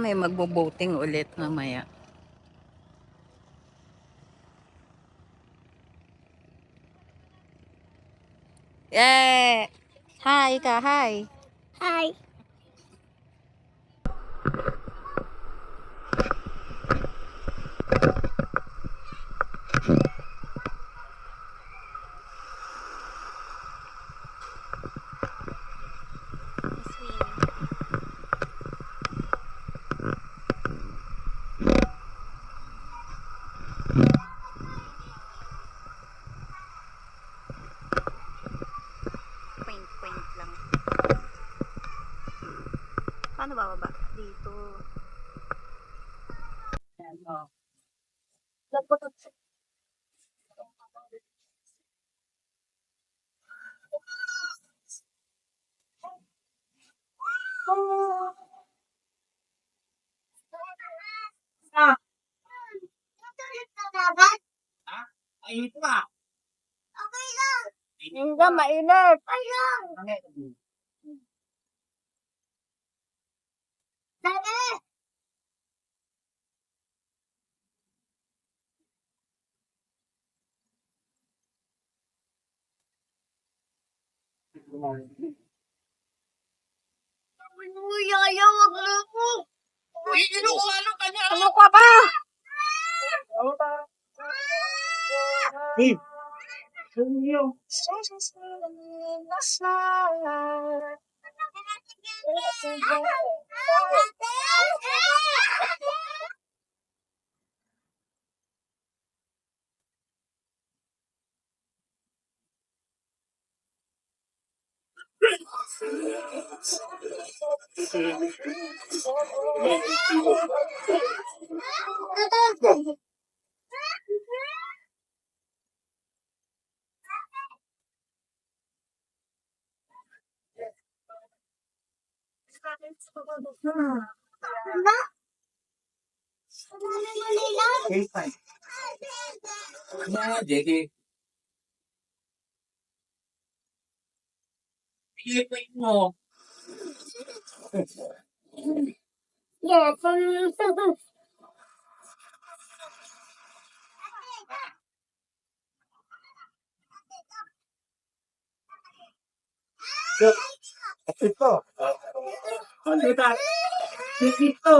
May magbo-boating ulit mamaya. Yay! Hi ka, hi. Hi. Point lang. Paano bababa? Dito. Ano? Ah. Ay, ito ba? Okay lang. Hindi, mainit. Ay lang. Dali. Yaya, wag na po. Ano ka ba? Hey. Jadi, pilih mo. Yes. Ito. Ano ito? Ito.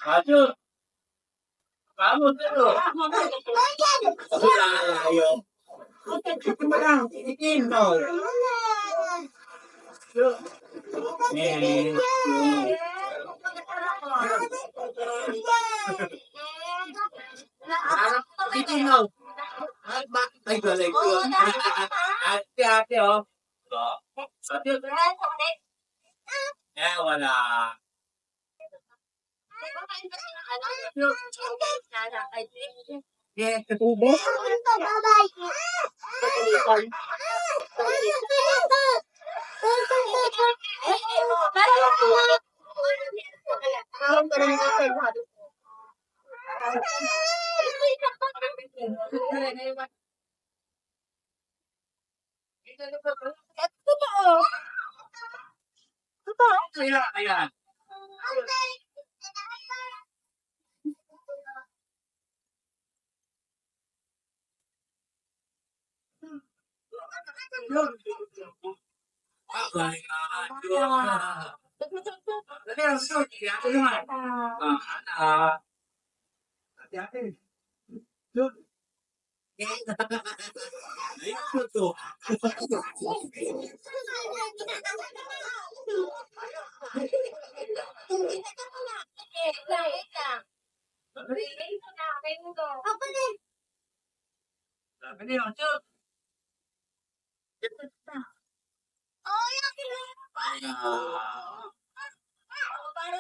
Ayo. Kamu dulu. Ayo. Itu mana? Ini. Nih. Titino. Ay, balik ko. Hati-hati, oh. Wala. Yeah, ube. Ayan.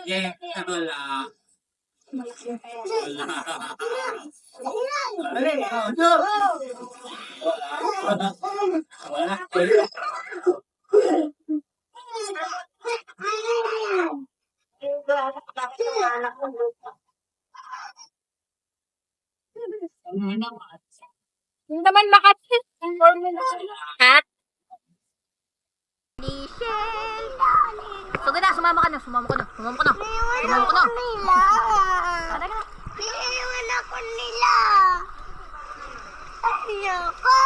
Yeah, wala. Wala. Hindi naman makatis. Hat? Sige na, sumama ka na. Tara ka na. Iiwan ako nila. Ayoko.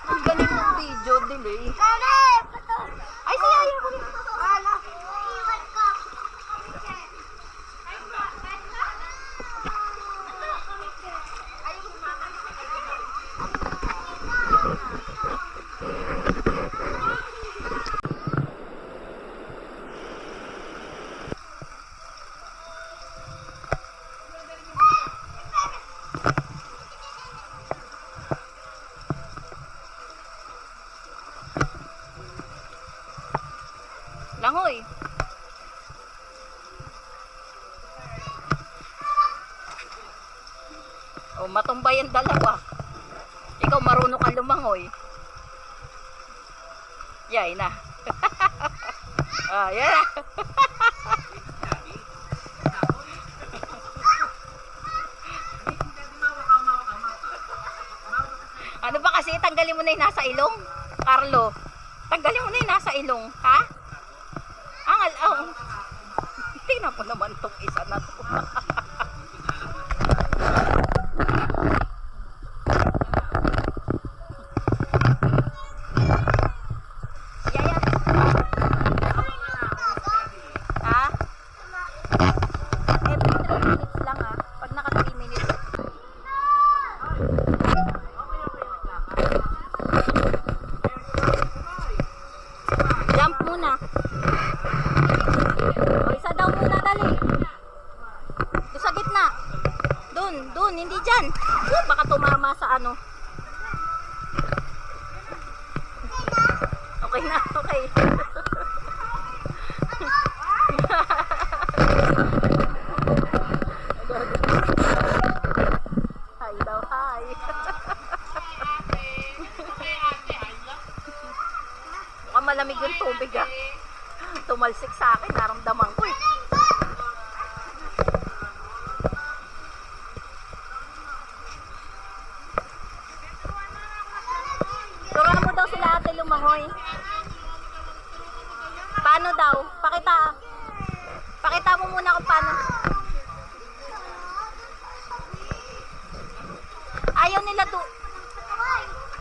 Ang galing ng video, delay. Ay, sige, ayoko nila. Iiwan ko. Langoy. Oh, matumbay ang dalawa. Ikaw marunong ka lumangoy. Yay na. Ah, yan na. Ano ba kasi, tanggalin mo na yung nasa ilong? Carlo, tanggalin mo na yung nasa ilong, ha? Angal, oh. Tingnan mo naman tong isa na to. Yaya. Ha? Every 3 minutes lang, ha? Pag naka 3 minutes. Jump muna. O, isa daw muna, dali. Doon sa gitna. Doon, hindi dyan. Baka tumama sa ano. Okay na, okay. Hi daw, hi. Mukhang malamig yung tubig, ah. Tumalsik sa akin, naramdaman ko eh. Turuan mo daw sila ate lumangoy. Paano daw? Pakita mo muna kung paano. Ayaw nila to.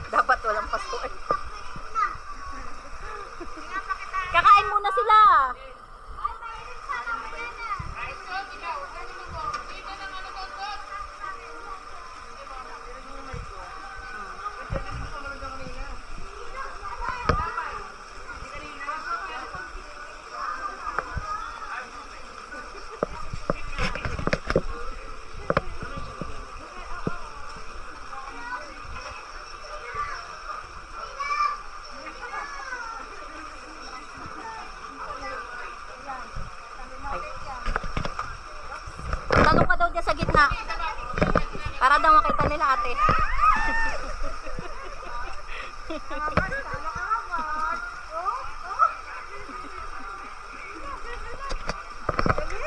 Dapat walang pastuan. Kakain muna sila. Tanong ka daw dyan sa gitna. Para daw makita nila ate.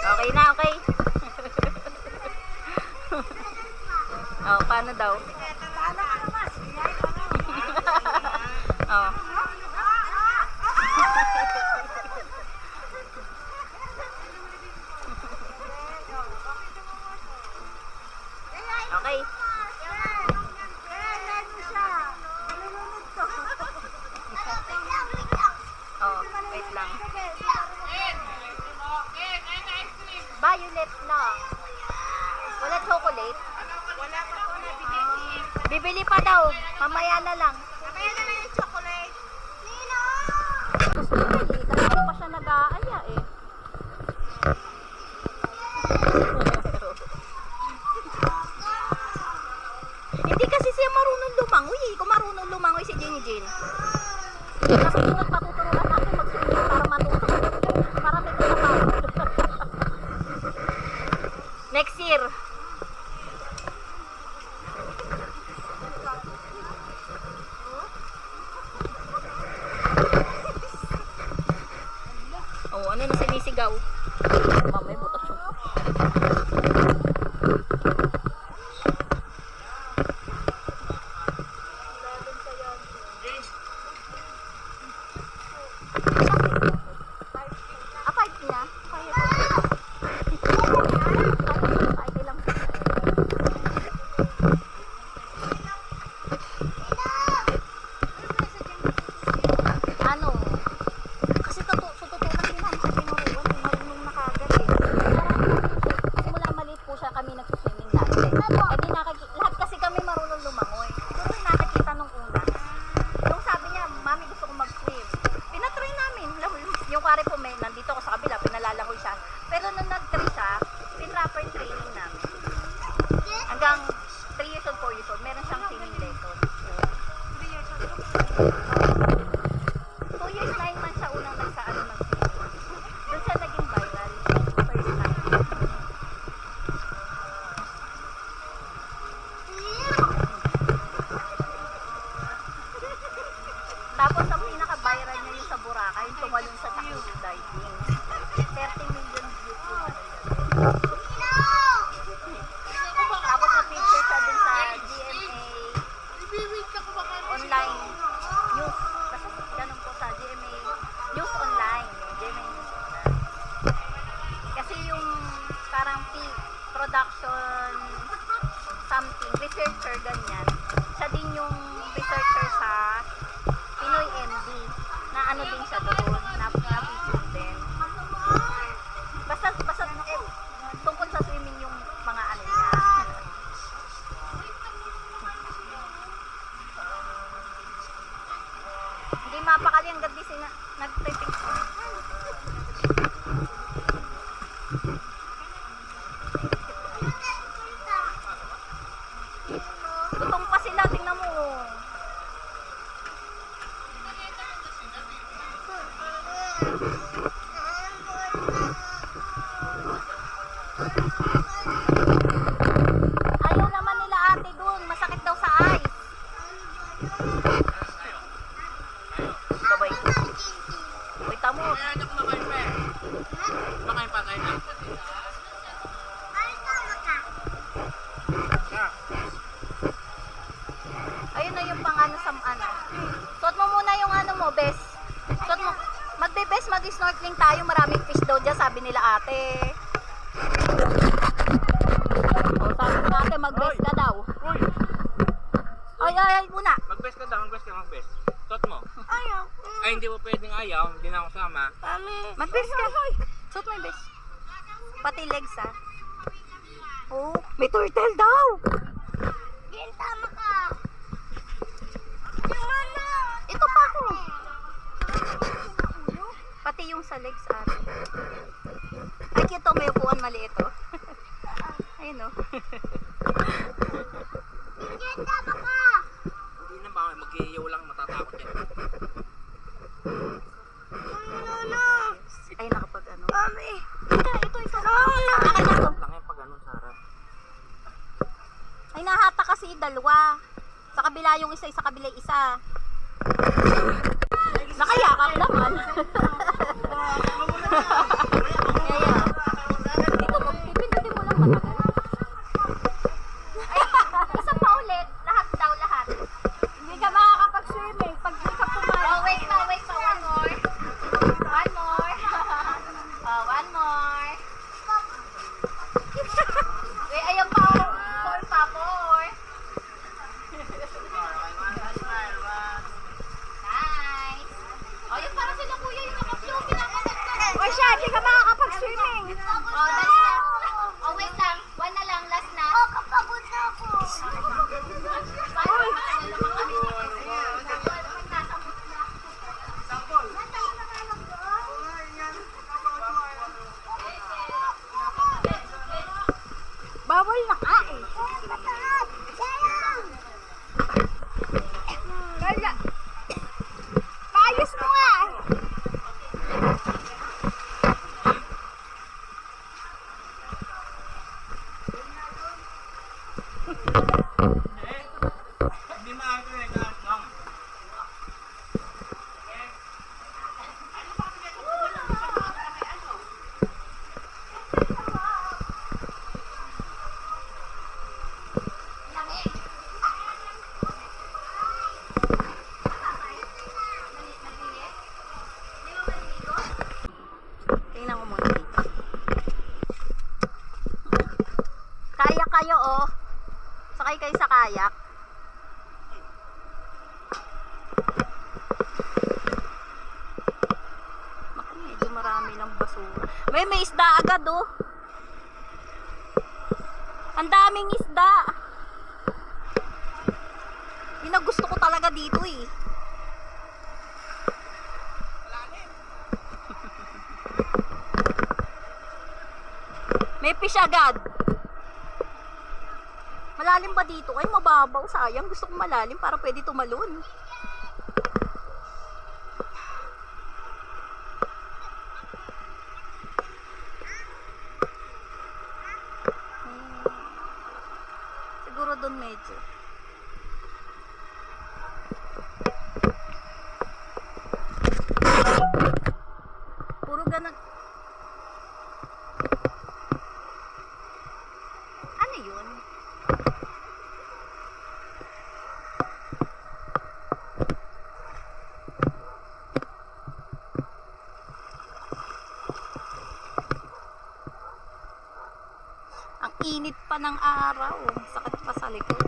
Okay na, okay. Oh, paano daw? Oh. Okay. Oh, wait lang. Violet lang. Wala chocolate? Wala pa po na bibili. Bibili pa daw. Mamaya na lang. Mamaya na lang yung chocolate. Nino! Gusto ko eh. Kasi pa siya nag-aaya eh. Hindi kasi siya marunong lumangoy eh. Kung marunong lumangoy si Jenny Jane. Nasusunod patuturuan natin mag-swimming para matuto. Para may kapag. Next year. Apart na? Kaya ko. Kaya lang. Ano? Kasi tututunan din namin sa tinuruan. Marunong na kagad eh. Simula maliit po siya kami nagsuswimming dati. Eh di lahat kasi kami marunong lumangoy. Doon yung nakakita nung una. Yung sabi niya, mami gusto ko mag-swim. Pinatry namin. Yung kware po may, nandito ako sa kabila, pinalalangoy siya. Pero nung nag-try siya, pinraper training namin. Hanggang 3 years old, 4 years old, meron siyang swimming lesson. 2 years, 9 months siya unang nagsaano ng swimming. Doon siya naging viral. First time. Tapos ang pinaka-viral niya yung sa Boracay, yung tumalon sa cave diving. 30 million views yung ano yan. Tapos na-feature siya dun sa GMA online news. Kasi ganun po sa GMA news online. GMA news online. Kasi yung parang production something, researcher ganyan. Siya din yung researcher sa Pinoy MD na ano din siya doon, na-feature din. Basta tungkol sa swimming yung mga ano niya. Hindi mapakali ang gandi sina nag-picture. Gutom pa sila, tingnan mo. Ayaw naman nila ate dun, masakit daw sa eyes. Sabay. Wait mo. Makain pa kayo na. Ayun na yung pang ano sa ano. Suot mo muna yung ano mo, bes. Suot mo. Magbe-best, mag-snorkeling tayo. Maraming fish daw dyan, sabi nila ate. O, sabi nila ate, mag-best ka daw. Uy! Ay, muna. Mag-best ka daw, mag-best. Tot mo. Ayaw. Ay, hindi mo pwedeng ayaw. Hindi na ako sama. Mag-best ka. Suot mo yung best. Pati legs, ha. Oh, may turtle daw. Tama ka. Ito pa ako. Pati yung sa legs, ate. Ay, cute, may upuan maliit, oh. Ayun, oh. Tama ka. Hindi na ba, mag-iiyaw lang, matatakot yan. Ay, nakapag ano. Mami. Ito. Akin na to. Tangin pa ganun, Sarah. Ay, nahata kasi dalawa. Sa kabila yung isa, sa kabila yung isa. Nakayakap naman. Kaya, dito mo, pipindutin mo lang matagal. Ay, isa pa ulit. Lahat daw, lahat. Hindi ka makakapag-swimming pag di ka pumayag. Oh, wait pa. One more. One more. Oh, one more. Wait, ayun pa. Four pa, four. Nice. Oh, yung para sila kuya yung nakaplo. O siya, di ka makakapag-swimming. Oh, dali na. Oh, wait lang. One na lang, last na. Oh, kapagod na ako. Uy! Naman kami. Bawal na ka eh. Kaya, paayos mo nga. Hindi maaari na lang. kayo, oh. Sakay kayo sa kayak. Naku, medyo marami ng basura. May isda agad, oh. Ang daming isda. Yun ang gusto ko talaga dito, eh. May fish agad. Malalim ba dito? Ay, mababaw. Sayang. Gusto kong malalim para pwede tumalon. Siguro doon medyo. Puro ganun. Ano yun? Ang init pa ng araw. Sakit pa sa likod.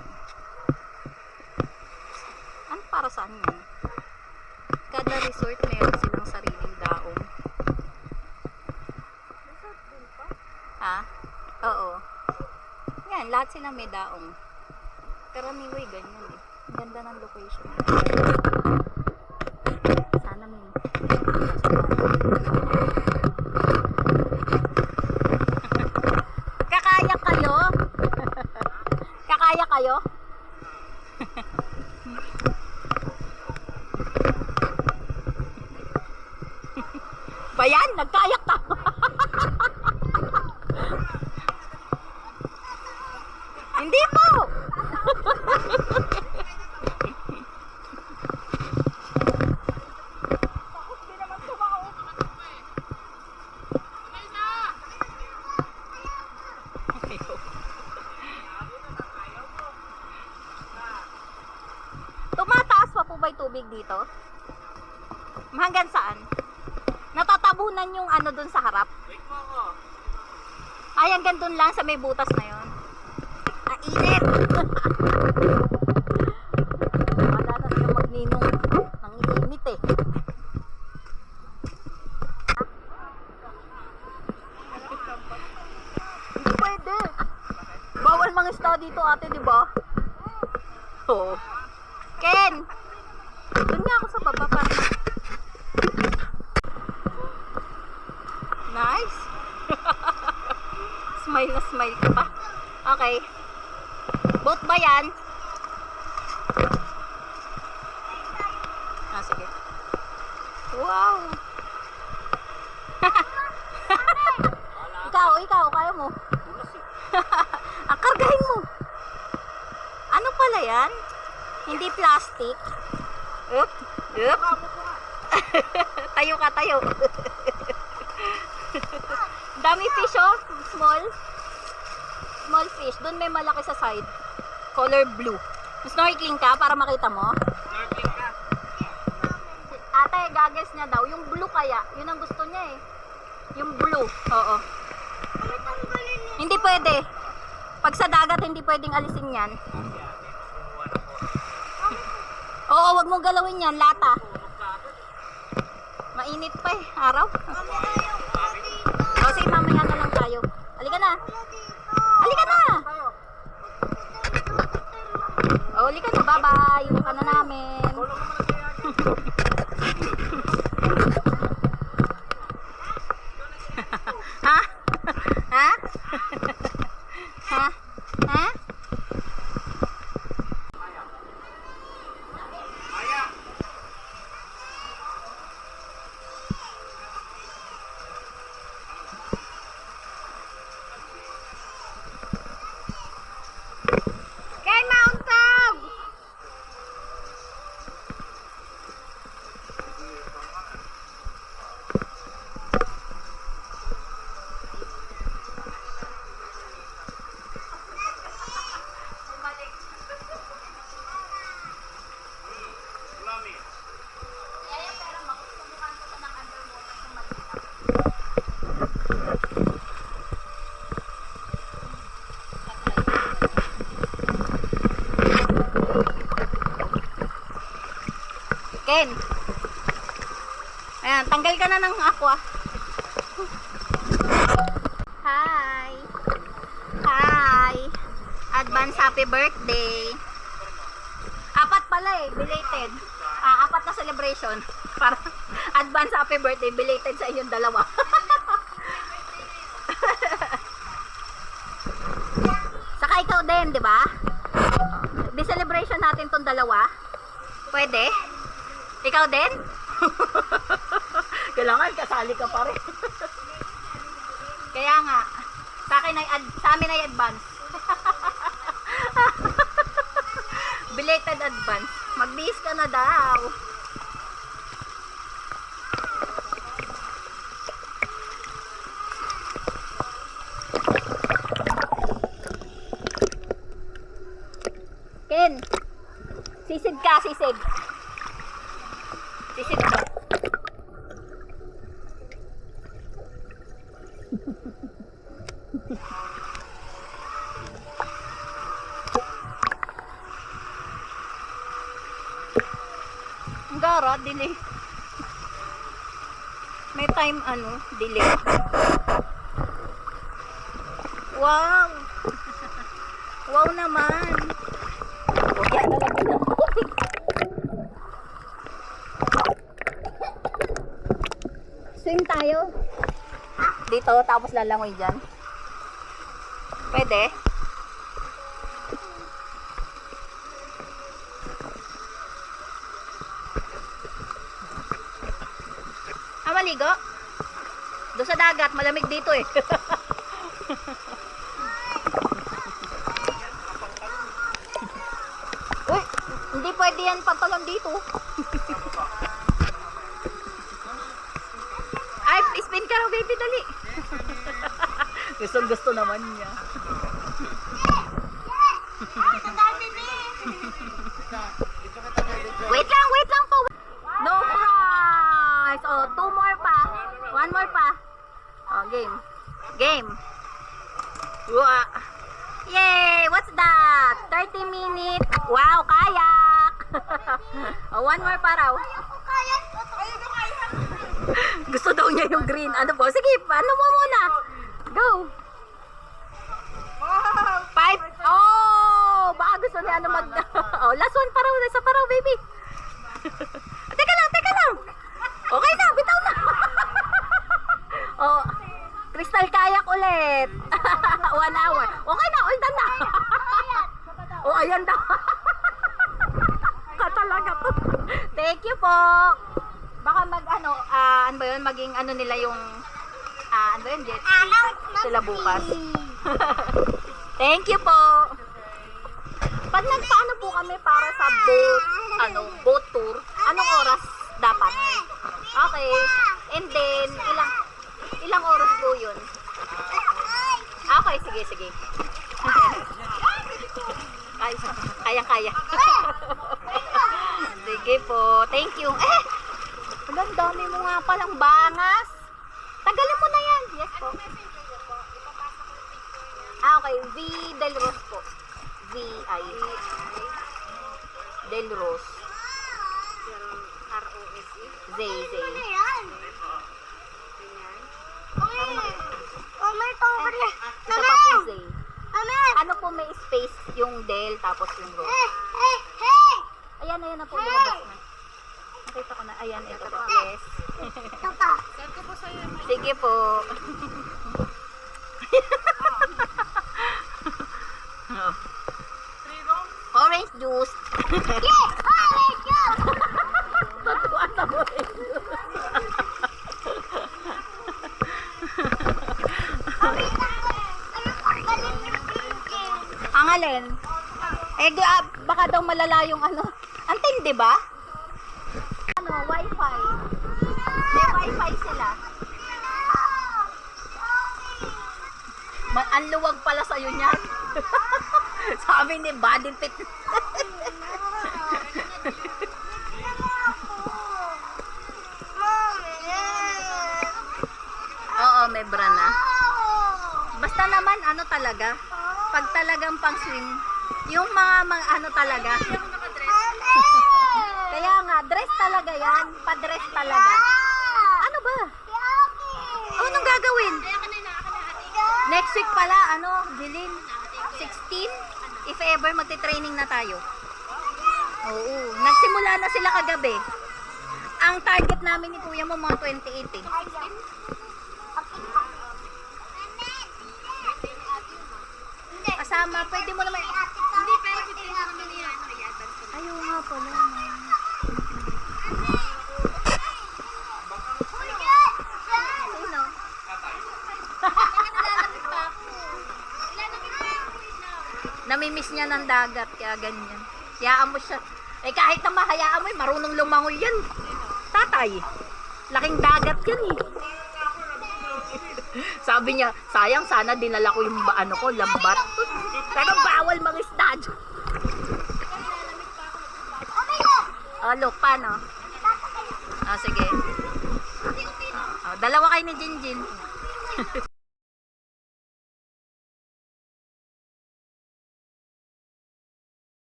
Ano para saan yun? Kada resort meron silang sariling daong. Resort din pa? Ha? Oo. Yan, lahat sila may daong. Pero anyway, ganyan eh. Ang ganda ng location. Sana may... Kakaya kayo? Kakaya kayo? Bayan, nagkayak ta. Hindi po. Tumataas pa po ba yung tubig dito? Hanggang saan? Natatabunan yung ano dun sa harap? Wait mo ako. Ay, hanggang dun lang sa may butas na yon. Ang init! Wala na siya magninong. Ang init eh. Hindi pwede. Bawal mga isda dito ate, di ba? Oo. Ken! Doon nga ako sa baba para... Nice! Smile na smile ka pa. Okay. Boat ba yan? Ah, sige. Wow! ikaw, kaya mo? Ah, kargahin mo. Ano pala yan? Hindi plastic. Up. Tayo ka, tayo. Dami fish oh, small fish. Doon may malaki sa side. Color blue. Snorkeling ka para makita mo? Snorkeling ka. Ate, goggles niya daw. Yung blue kaya, yun ang gusto niya eh. Yung blue, oo. Hindi pwede. Pag sa dagat, hindi pwedeng alisin yan. Oo, wag mong galawin yan, lata. Mainit pa eh, araw. O, sige, mamaya na lang tayo. Halika na. Halika na. O, halika na, bye-bye. Iwan ka na namin. Ha? Ha? Ha? Ha? Ken. Ayan, tanggal ka na ng aqua. Hi. Hi. Advance happy birthday. Apat pala eh, belated. Apat na celebration. Para advance happy birthday, belated sa inyong dalawa. Saka ikaw din, di ba? Di celebration natin tong dalawa. Pwede? Ikaw din? Kailangan kasali ka pa rin. Kaya nga, sa amin ay advance. Belated advance. Magbihis ka na daw. Ken, sisid ka, sisid. Sisid ka. Ang gara, delay. May time, delay. Wow! Wow naman! Okay, talaga na. Swim tayo. Dito, tapos lalangoy dyan. Pwede? Maligo? Doon sa dagat, malamig dito eh. Uy, hindi pwede yan pantalon dito. Ay, spin ka raw baby, dali. Gusto naman niya. Wait lang po. No prize. Oh, 2 more pa. 1 more pa. Oh, game. Wow. Yay! What's that? 30 minutes. Wow, kayak. Oh, 1 more pa raw. Gusto daw niya yung green. Ano po? Sige, ano mo muna? Go. 5. Oh, baka gusto niya mag... Oh, last one pa raw. Isa pa raw, baby. Teka lang. Okay na, bitaw na. Oh, crystal kayak ulit. 1 hour. Okay na, all done na. Oh, ayan daw. Katalaga to. Thank you po. Baka maging nila yung jet ski sila bukas. Thank you po. Pag nagpaano po kami para sa boat tour, anong oras dapat? Okay. And then, ilang oras po yun? Okay, sige. Kaya. Sige po. Thank you. Ang dami mo nga palang bangas. Tagalin mo na yan. Yes po. Okay. V. Del Ros po. V.I. Del Ros. R-O-S-E. Zay. Isa pa po Zay. Ano po may space yung Del tapos yung Ros. Ayan na po. Lumabas na. Nakita ko na. Ayan, ito po. Yes. Sige po. Orange juice. Yes! Orange juice! Tatuwa sa orange juice. Ang alin? Baka daw malala yung ang tindi ba? Wi-Fi. May Wi-Fi sila. Ang luwag pala sa'yo niyan. Sabi ni body fit. Oo, may bra na. Basta naman talaga, pag talagang pang swim, yung mga talaga. Kaya nga, Dress talaga yan. Pa-dress talaga. Ano ba? Oh, anong gagawin? Next week pala, Jilin? 16? If ever, magte-training na tayo. Oo. Nagsimula na sila kagabi. Ang target namin ni kuya mo mga 28 eh. Kasama, pwede mo naman. Hindi, pero 15 na naman yan. Ayaw nga pala. Sino? Namimiss niya ng dagat, kaya ganyan. Hayaan mo siya. Eh kahit na mahayaan mo, marunong lumangoy yan. Tatay, laking dagat yan eh. Sabi niya, sayang sana dinala ko yung ko, lambat. Pero bawal mangisda dyan. Look, paano? Sige. Dalawa kayo ni Jinjin.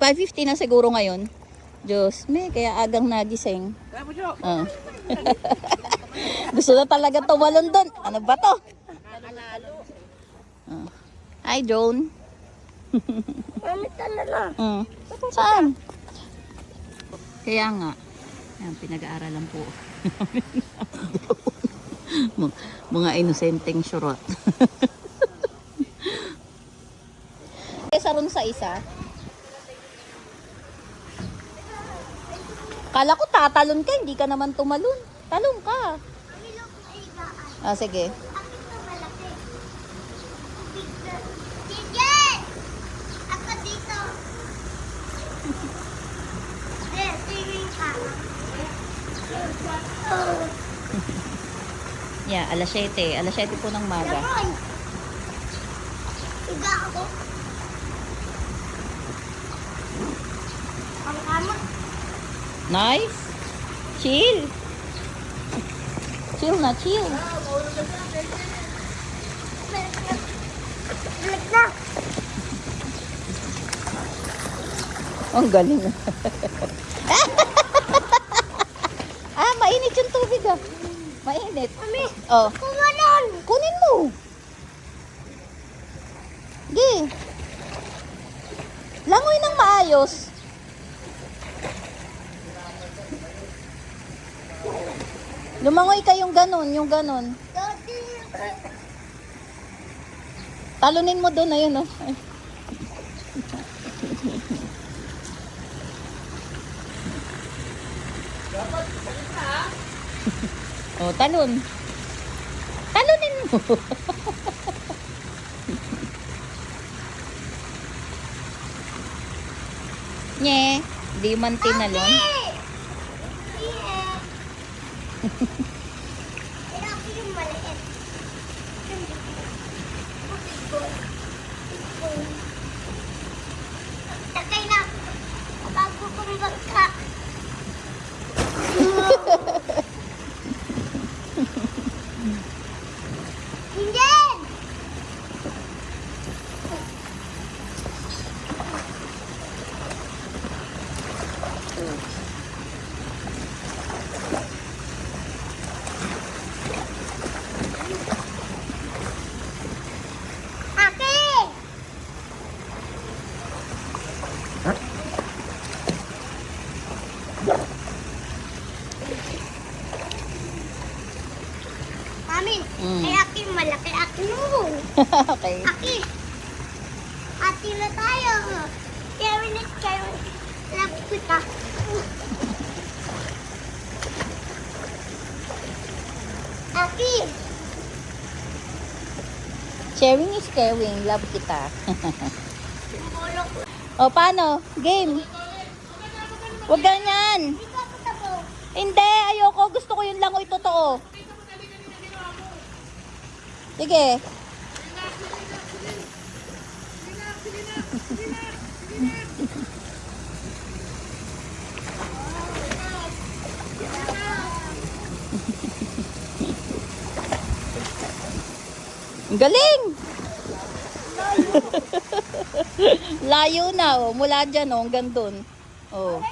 5:50 na siguro ngayon. Diyos, kaya agang nagising. Oh. Gusto na talaga tumalon doon. Ano ba to? Oh. Hi, Joan. Mami, talaga. Saan? Kaya nga. Ayan, pinag-aaralan po. Mga inosenteng syurot. Kesa ron sa isa. Kala ko tatalon ka, hindi ka naman tumalon. Talon ka. Ah, sige. Sige! Ako dito. Swimming ka. Yeah, alas 7. Alas 7 po ng maga. Lamon! Iga ako. Ang kama. Nice. Chill. Chill na, chill. Balik na. Ang galing. Mainit yung tubig ah. Mainit. Mami, Oh, kumanon. kunin mo. Gi. Langoy ng maayos. Lumangoy ka yung ganon, yung ganon. Talunin mo doon, ayun oh. Ay. Oh, talon. Talunin mo. Nye, di man tinalon. Kaya ako yung maliit. Takay na. Bago kong bangka. Hindi! Aki! Mami, kay Aki malaki Aki mo. Okay. Aki! Ati na tayo. Kevin at Kevin. Love kita. Aki! Sharing is caring. Love kita. O, paano? Game. Huwag ganyan. Hindi ka patabo. Hindi, ayoko. Gusto ko yung langoy totoo. Sige. Ang galing! Layo na, oh. Mula dyan, oh. Hanggang dun. Oh.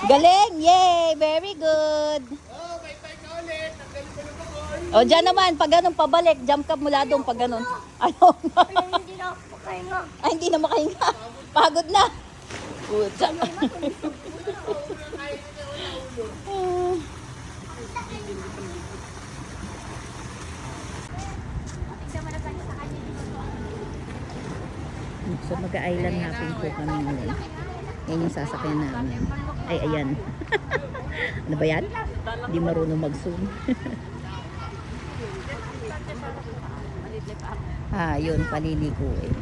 Galing! Yay! Very good! O, dyan naman. Pag ganun, pabalik. Jump ka mula doon. Pag ganun. Ayaw na. Hindi na ako makahinga. Ay, hindi na makahinga. Pagod na. Puta. So mag-island hopping po kami ngayon. Yan yung sasakyan namin. Ay, ayan. Ano ba yan? Hindi marunong mag-zoom. Yun, paliliguin.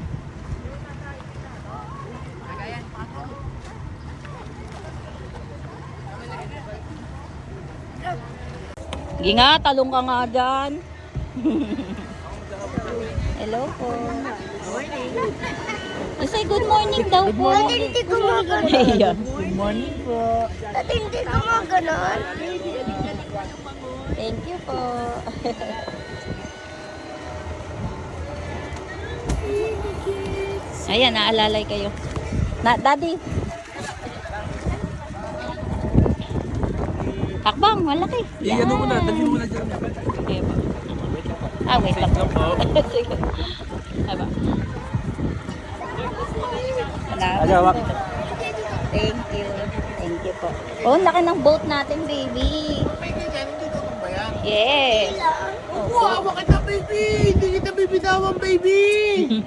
Sige nga, talong ka nga dyan. Hello po. You say good morning daw po. Hindi ko maganon. Ayan. Good morning po. At hindi ko maganon. Thank you po. Ayan, naalalay kayo. Daddy. Hakbang, malaki. Ano mo na, dali mo na dyan. Okay ba? Wait lang. Sige. Aba. Ajawak. Thank you. Thank you po. Oh, laki ng boat natin, baby. Yes. Wow, bakit na baby? Hindi kita bibitawan, baby!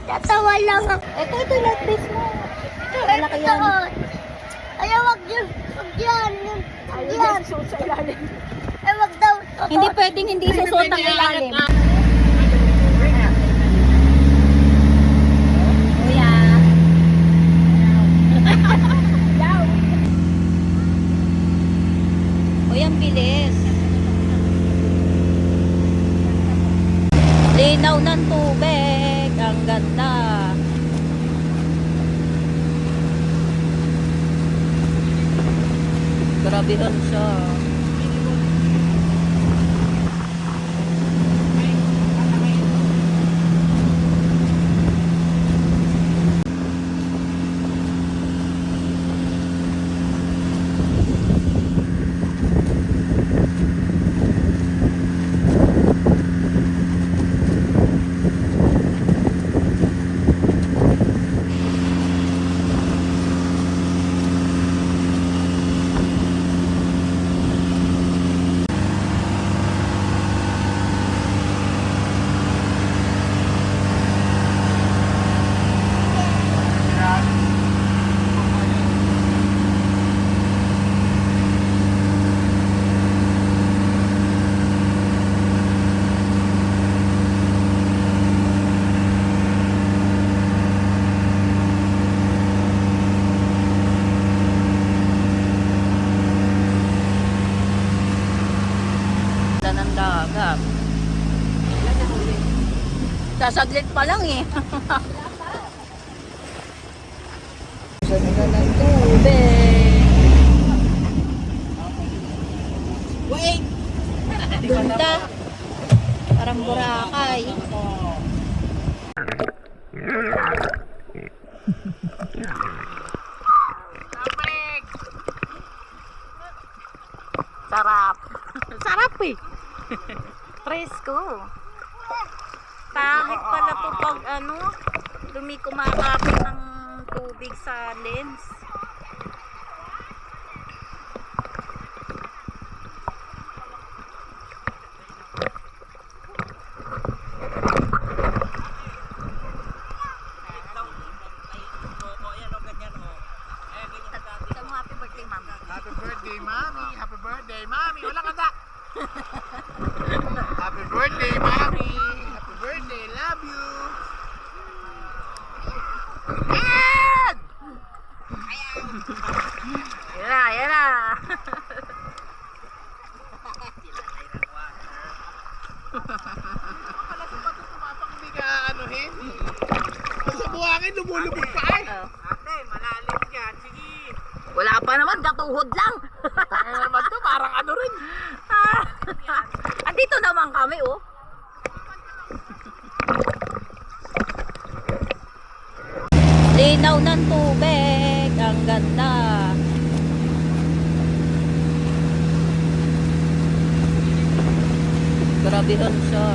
Tatawa lang ako. Ito, like this mo. Malaki yan. Ayaw, wag yun. Wag yan. Wag yan. Sa ilalim. Ay, wag daw. Hindi pwedeng hindi susot ang ilalim. Kuya. Uy, ang bilis. Linaw ng tubig. Ang ganda. Grabehan siya. Ng dagat. Sasaglit pa lang eh. Ganda ng tubig. Wait! Ganda. Parang Boracay. Sarap. Sarap eh. Presko. Pangit pala to pag kumakapit ng tubig sa lens. Happy birthday, mama. Happy birthday, mommy. Happy birthday, mommy. Wala kanta. Happy birthday, mommy. Happy birthday. Love you. Ayan! Yan na. Pala sa bato tumapang hindi ka anuhin. Sa buhangin, lumulubog pa eh. Ate, malalim dyan. Sige. Wala pa naman, katuhod lang. Taka naman to, parang ano rin. Andito naman kami, oh. Linaw ng tubig. Ang ganda. Grabehan siya.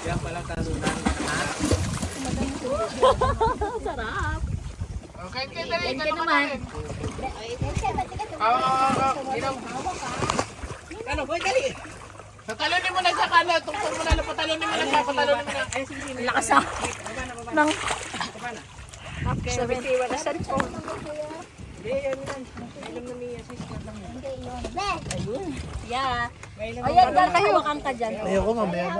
Yan pala talunan. Sarap. Okay, dali. Thank you naman. Ilaw. Ano, boy, dali. Patalunin mo na sa kanan. Tungtong mo na. Patalunin mo na siya. Patalunin mo na. Ang lakas na. Nang... Saan po? Ayun. Yeah. Ayan, hawakan ka dyan. Ayoko mamaya na.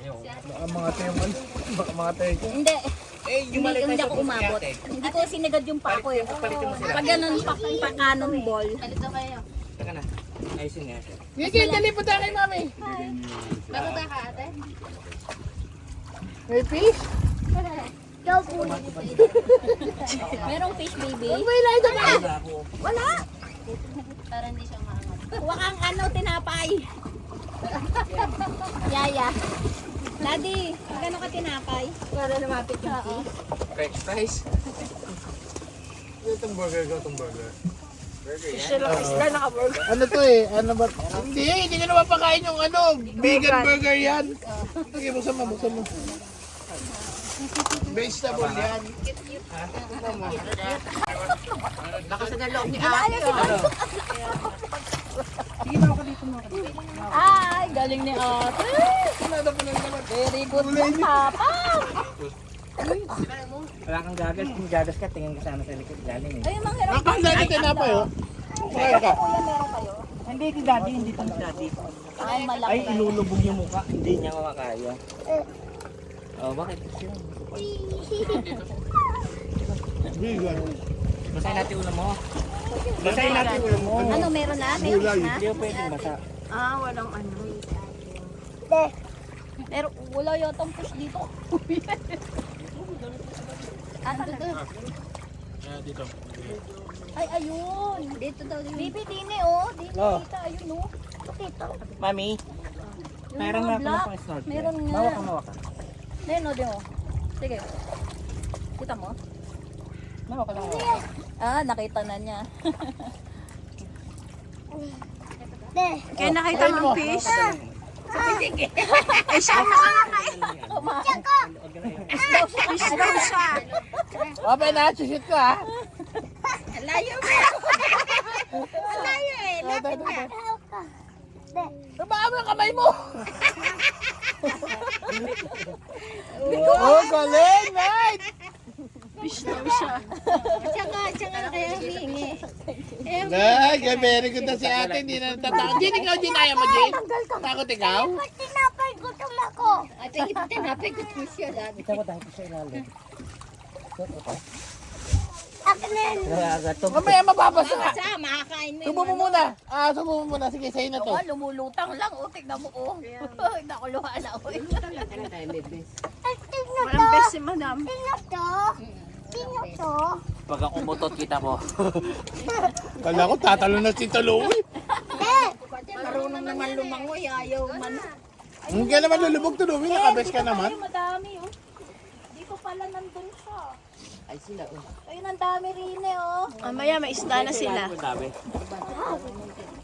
Baka mga tayo man. Baka mga tayo ko. Hindi. Hindi sa ako umabot. Hindi ko sinagad yung pako eh. Palitin mo sila. Pag ganun pa cannonball. Taka na. Ayusin nga siya. Sige, dali po tayo kay mami. Bababa ka ate? May fish? Merong fish baby? May lahat na ba? Wala. Para hindi siya maangat. Huwag kang ano, tinapay. Yaya. Daddy, magkano ka tinapay? Para lumapit yung fish. French fries. Itong burger ko, itong burger. naka-burger. Ano to eh? Ano ba? Hindi ko naman pakain yung ano. Vegan burger yan. Sige, buksan mo, buksan mo. Vegetable yan. Lakas na loob ni ate. Ay, galing ni ate. Very good po, tapang. Wala kang gagas. Kung gagas ka, tingin ka sana sa likod. Galing eh. Ay, yung mga hirap. Nakahanda na tinapay oh. Kaya ka. Kuya, meron kayo? Hindi si daddy, hindi to ni daddy. Ay, malaki. Ay, ilulubog yung mukha. Hindi niya makakaya. Oh, bakit? Vegan. Basahin natin ulo mo. Basahin natin ulo mo. Ano, meron na? Meron na? Hindi ko pwedeng basa. Walang ano. Pero wala yatang fish dito. Ano to? Dito. Ay, ayun. Dito daw. Bibi, dine oh. Dine, Oh. kita. Ayun oh. Dito. Mami, Yung meron mga na ako black. ng snorkel. Meron nga. Mawak ka, mawak ka. Ayun oh, di mo. Sige. Kita mo? Mawak ka lang, mawak ka. Ah, nakita na niya. Kaya nakita mo ang fish? Eh, siya fish daw siya. Open na, susit ko ah. Layo mo. Layo eh. Lapit ka. Tabaan mo yung kamay mo. Oh, galing, night. Fish daw siya. Tsaka na kaya hihingi. Ay, very good na si ate. Hindi na natatakot. Jane, ikaw, Jane, ayaw mo, Jane? Takot ikaw? Ate, tinapay ko po siya dati. Ikaw ko dahil sa ilalim. Mamaya mababasa ka. Sa, makakain mo Subo mo muna. Subo mo muna. Sige, sa'yo na to. Oh, lumulutang lang. Oh, tignan mo. Oh. Nakuluha na. Oh. Walang best si madam. Pag ako mutot, kita mo. Kala ko tatalo na si Taloy. Marunong naman lumangoy. Ayaw man. Hindi ka naman lulubog Taloy. Nakabes ka naman. Ay, madami. Oh. Dito pala nandun siya. Ay, sila. Ayun, ang dami rin eh. Oh. Mamaya may isda na sila. Sabi.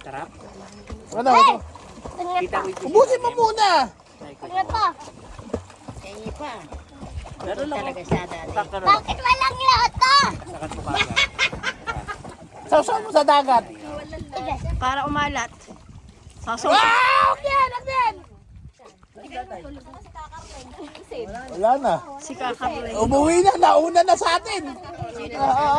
Sarap. Ano, ito? Kita ko yung Ubusin mo muna. Pero lang Talaga siya dati. Bakit walang loto? sakat mo kagad. Sausaw mo sa dagat. Para umalat. Sasaw. Wow! Yan! Yan! Wala na. Si Kakaroy. Umuwi na. Nauna na sa atin. Oo.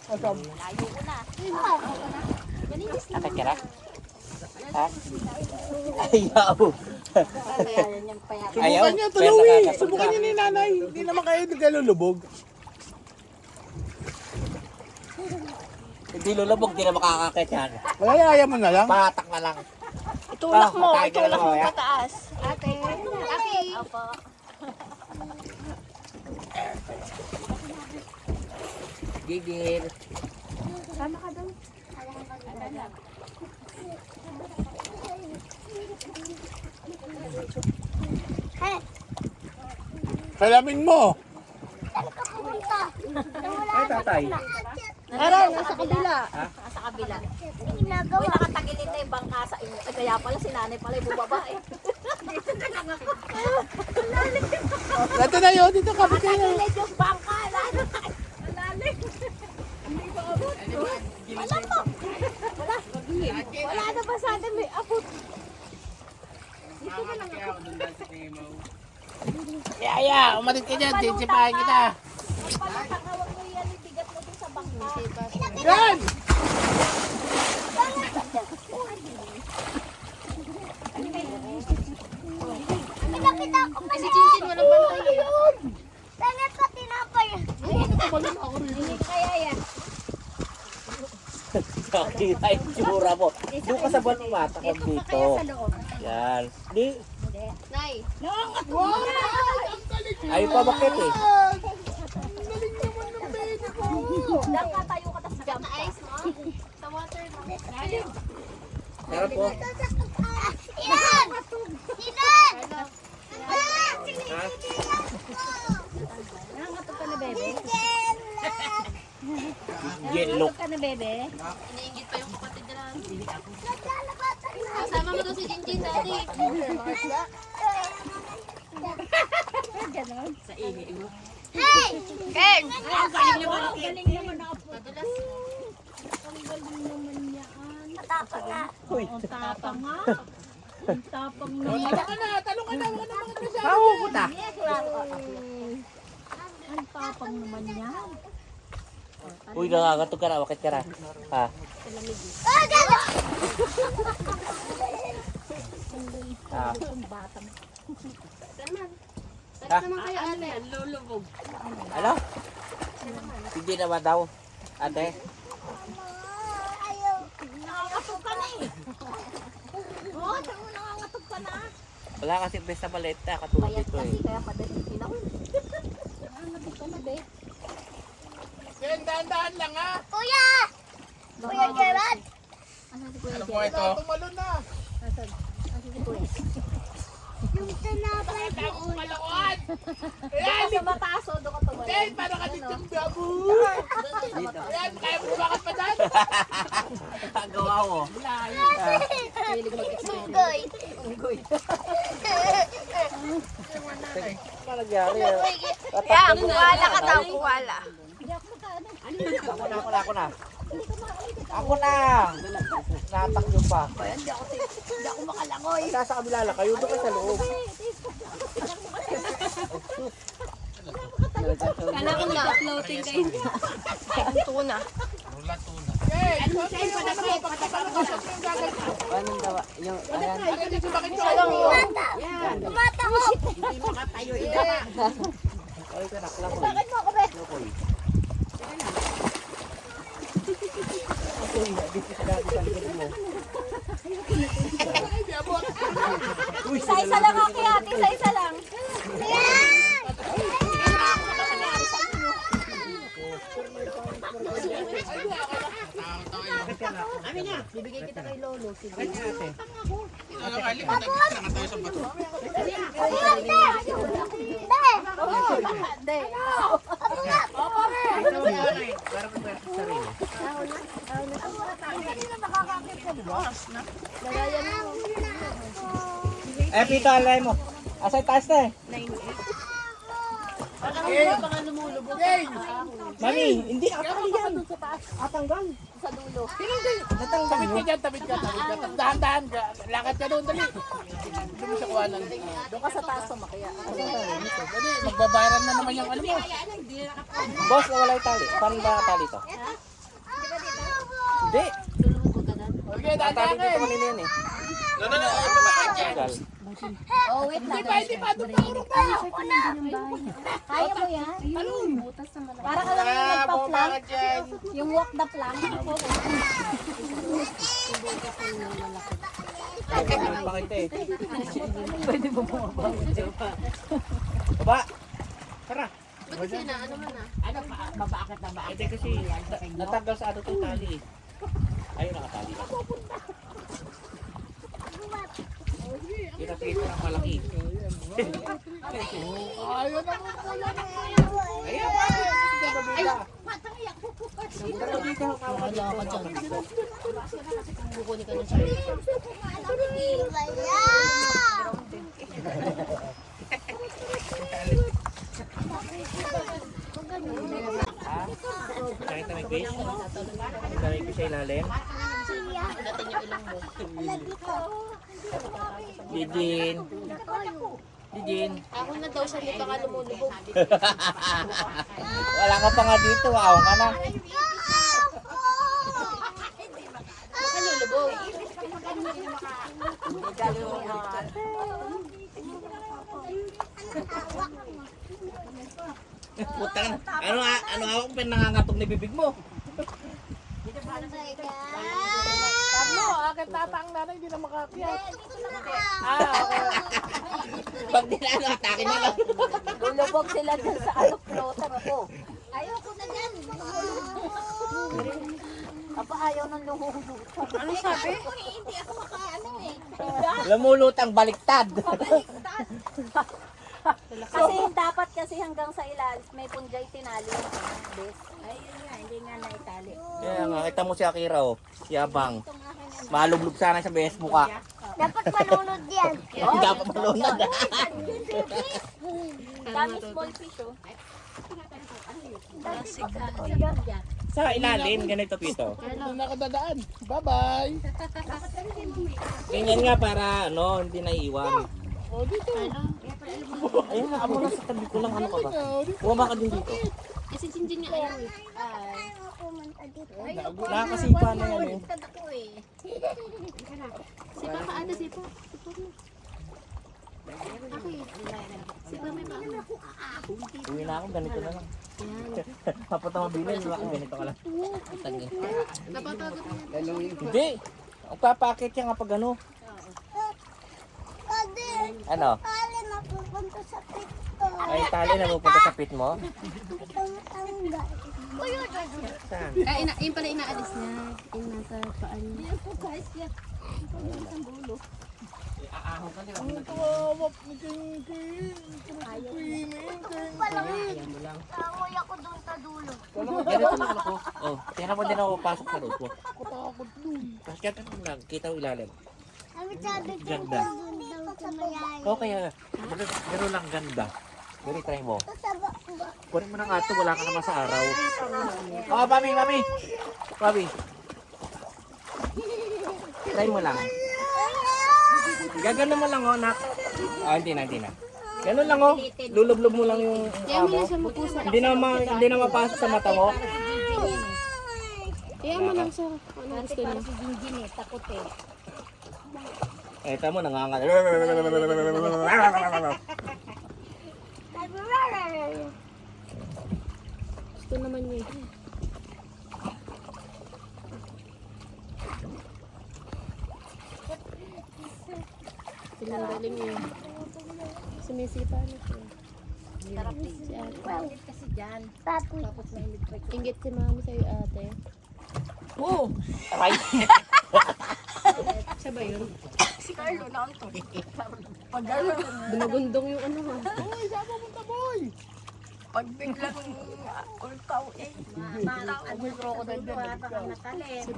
Layo ko na. Akit ka na? Ha? Ayaw. Ayaw? Subukan niya, Taloy. Subukan niya ni nanay. Hindi naman kayo nagkalulubog. Hindi lulubog, hindi na makakakit yan. Wala na, ayaw mo na lang. Patak na lang. Itulak mo. Matagal Itulak na mo mamaya. pataas. Ate. Ate. Opo. Gigil. Salamin mo. Ay, tatay. Aray, nasa kabila. Nasa kabila. Uy, nakatagilid na yung bangka sa inyo. Ay, kaya pala si nanay pala yung bubaba eh. Dito na lang ako. Ito na yun. Dito ka. Nakatagilid yung bangka. Lalim. Wala mo. Wala. Wala na ba sa atin may abot? Dito na lang ako. Yaya, umalit ka dyan. Sisipahin kita. Pala, tangawag Yan! Pinakita ko pa si Cincin, walang bantay yun. Sana pa tinapay. Hindi kaya yan. Nakita yung tsura mo. Doon ka sa buwan ng mata ka Kaya dito. sa loob. Yan. Di. Nay. Wow! Ang galing mo! Ayaw pa bakit eh. Ang galing naman ng baby ko! Diyan ka tayo ka tapos jump Sa ka. ice mo? Sa water mo? Meron po. Ilan! Ilan! Ha? Nangangatog ka na, bebe? Yellow. Nangangatog ka na, bebe? Iniingit pa yung kapatid nila. Kasama mo to si Cincin, daddy. Ganon. Hey! Hey! Ang galing naman ako. Madulas. Ang galing naman yan. Matapang na. Ang tapang nga. Ang tapang naman. Talong ka na! Talong ka na! Wala na mga masyado. Mahuhuta. Ang tapang naman yan. Uy, nakakatog ka na. Bakit ka na? Ha? Ah, gano'n! Ha? Ang batang. Ha? Naman kayo, ate. Lulubog. Ano? Hindi naman daw. Ate? Ayaw. Nangangatog ka na eh. Oo, nangangatog ka na. Wala kasi best na maliit na. Katulad Payat dito kasi eh. kaya padating sinaw. Nangangatog ka na, babe. Ken, dahan-dahan lang ha! Kuya! Kuya Gerard! Asan si Kuya Ano Jen? po ito? Tumalon na! Asan si Kuya? Yung tinapay ko. Kalakuan! Doon ka sa mataas o doon ka tumalon? Ken, parang ka dito yung babu! Ayan, kaya mo bakit pa dyan? Gawa mo. Unggoy. Ano nangyari? Yan, kuwala ka daw, kuwala. Ako na. Ako na! Natakyo pa. Hindi ako makalangoy. Nasa kabila lang. Kayo doon kayo sa loob. Kala ko na-uploading kayo. Ang tuna. Ken, paano mo? Paano mo? Yung gagal ko? Anong gawa? Yung, ayan. Bakit dito? Bakit Isa lang yun. Tumatahop. Ay, ka nakla ko. Bakit mo ako, be? Isa-isa lang ako, ate. Isa-isa lang. Eh, pito, alay mo. Asay taas na eh. Ken! Mami, hindi. Atanggal yan. Atanggal. Sa dulo. Natanggal Tabit mo. ka dyan, tabit ka. Dahan-dahan ka. Lakad ka doon, dali. Doon mo sa kuhanan. Doon ka sa taas sumakaya. Dali, magbabayaran na naman yung ano mo. Boss, nawala yung tali. Paano ba tali to? Hindi. Okay, Ang tali dahan-dahan dito ka. kanina yun eh. Tanggal. Oh, wait lang. Hindi pa. Doon pa, urong pa. Kaya mo yan? Para ka lang yung nagpa-plank. Yung walk the plank. Pwede pa kita eh. Pwede mo bumaba. Baba. Tara. Ba't sina? Ano man ah? Hindi kasi natanggal sa ano itong tali eh. Ayun, nakatali lang. Kita-kita ng malaki. Ayun na mo po yan. Ayun, Nakita may fish? Nakita may fish sa ilalim? Didin. Si Jean. Ako na daw siya, di pa ka lumulubog. Wala ka pa nga dito. Awan ka na. Baka lulubog. Puta ka na. Ano ako kung nangangatog na bibig mo? Ano, akin tata ang nanay, hindi na makakyat. Pag dinano, atake na lang. Lulubog sila dun sa floater ako. Ayoko na dyan. Aba, ayaw ng luhulutan. Ano sabi? Hindi ako makaano eh. Lumulutang baliktad. Kasi dapat kasi hanggang sa ilalim, may punjay tinali yung bes. Ayun nga, hindi nga naitali. Kaya nga, kita mo si Akira oh. Yabang. Malublog sana sa bes mukha. Dapat malunod yan. Dapat malunod. Dami small fish oh. Sa ilalim, ganito Pito. Hindi na kadadaan. Bye-bye. Ganyan nga para ano, hindi naiiwan. O, dito. Ayun nga, amo na sa tabi ko lang, ano ka ba? Bumaba ka din dito. Kasi sinjin niya ayaw eh. Nakakasipa na yan eh. Sipa ka ate, sipa. Sipa may pa. Uwi na ako, ganito na lang. Papunta mabilis, ganito ka lang. Tangin. Napapagod na yan. Hindi. Ang papakit yan kapag ano. Ano? Kali mapupunta sa pito. Ay, tali na pupunta sa pit mo? Tanggal. Uy, Saan? Yun pala inaalis niya. Yung nasa paan niya. Aahon ka nila. Tawawak ni King. Tawoy ako doon sa dulo. Ganito na ako. Oh, tingnan mo din ako pasok sa loob ko. Katakot dun. Tapos kaya lang, kita mo ilalim. Sabi ko Ganda. doon dito sa mayay. Okay, gano'n lang ganda. Pero try mo. Sa baba. Kunin mo na nga ito, wala ka naman sa araw. Oh, mami, mami. Mami. Try mo lang. Gagano mo lang, oh, nak. Ah, hindi na. Ganun lang, oh. Lulublob mo lang yung mukha mo. Hindi na mapasok sa mata mo. Kaya mo lang sa ano gusto niya. Si Jinjin eh, takot eh. Eto mo, nangangal. Gusto naman niya. Sinandaling niya. Sumisipa na siya. Sarap si ate. Kasi dyan. Papi. Tapos may electric. Ingit si mami sa'yo ate. Oh! Aray! Siya ba yun? Si Carlo na ang to. Dumagundong yung ano ha. Uy, sama mo ta, boy. Pag biglang ulkaw eh. May crocodile din. Si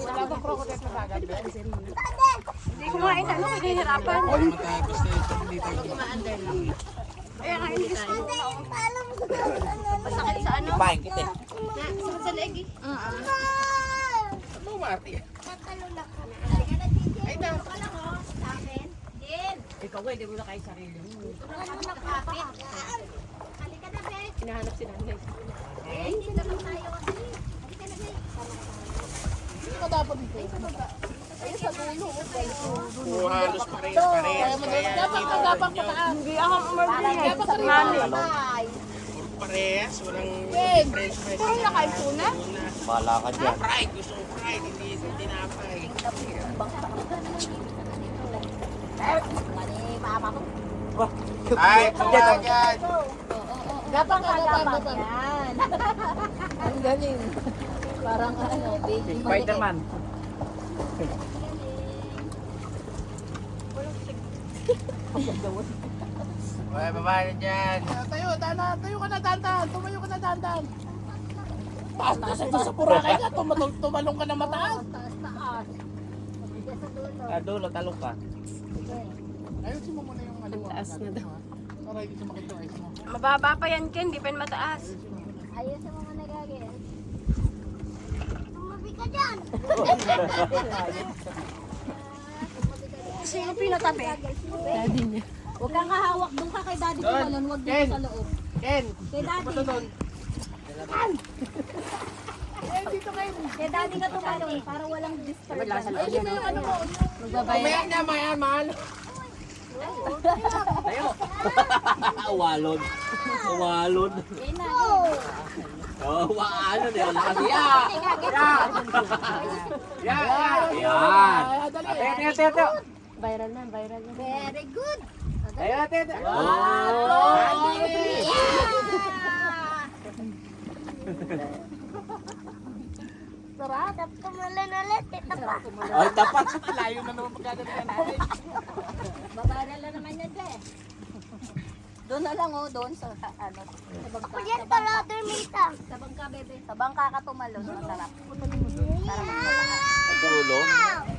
Wala bang crocodile sa dagat? Hindi kumain na. Ano hihirapan? Kaya nga hindi gusto ko na akong palam. Masakit sa ano? Ipahin kita eh. Sakit sa leg eh. Ano, Marty? Tatalon ako. Halika na, Gigi. Ay, ka lang oh. Sa akin. Din. Ikaw ba, hindi mo na kayo sarili mo. Ano na kapit? Halika na, Bek. Hinahanap si nanay. Eh, hindi naman tayo. Halika na, Bek. Hindi ka dapat dito. Ayun sa dulo. Oh, halos parehas. Dapat ang gapang pataas. Hindi ako umarbili. Dapat ka rin. Parehas, walang fresh. Kung nakain tuna? Bahala ka dyan. Fried, gusto ko fried, hindi tinapay. Wah, Ay, pagyan. Gapang ka, gapang yan. Ang galing. Parang ano, baby. Spider-Man. Okay, babae na dyan. Tayo ka na dandan. Tumayo ka na dandan. Taas ito sa Boracay ka. Tumalong ka na mataas. Dulo, talong ka. Ayusin mo muna yung ano. Taas na daw. Para hindi sumakit yung ice mo. Mababa pa yan, Ken. Di pa yan mataas. Ayos sa mga nagagaya. Tumabi ka dyan. Sino pinatabi? Daddy niya. Huwag kang hahawak. Doon ka kay daddy tumalon. Huwag dito Ken. sa loob. Ken! Kay daddy. Punta doon. Kay daddy ka tumalon. Para walang disturbance. Mamaya niya, mayaman. Tayo. Walon. Walon. Oh, walon. Wala kasi yan. Yan. Yan. Tayo. Viral na. Very good. Tayo. Sarap tumalon ulit. Ito pa. Ay, dapat. Layo na naman pagkagalingan natin. Babaral na naman yan, Jay. Doon na lang, oh. Doon sa, sa bangka. Yan pala, Dermita. Sa bangka, bebe. Sa bangka ka tumalon. Masarap. Tulong.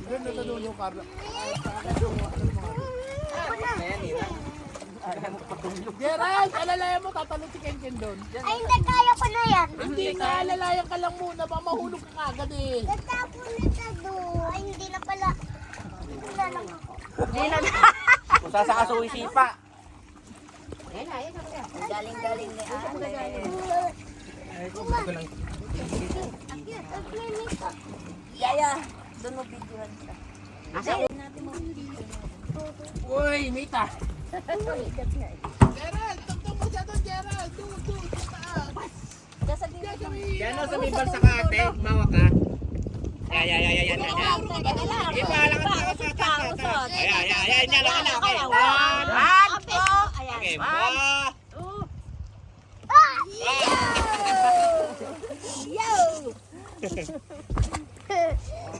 Doon natulungan Carla. Gerald, alalayan mo, tatalon si Ken doon. Ay, hindi kaya ko na yan. Hindi nga, alalayan ka lang muna, baka mahulog ka agad eh. Nagtapo na siya doon. Ay, hindi na pala. Hindi na lang ako. Kung saan sa kasuwi sipa. Galing-galing ni ate. Yaya, doon mo videohan siya. Uy, Mita. Gerald, tugtog mo siya doon, Gerald. Doon, sa taas. Diyan sa video. Yan o, sa may bansa ka ate. Mawa ka. Yan. Iba lang ang tao sa taas. Ayan. Yan lang. Okay. One. Okay, one.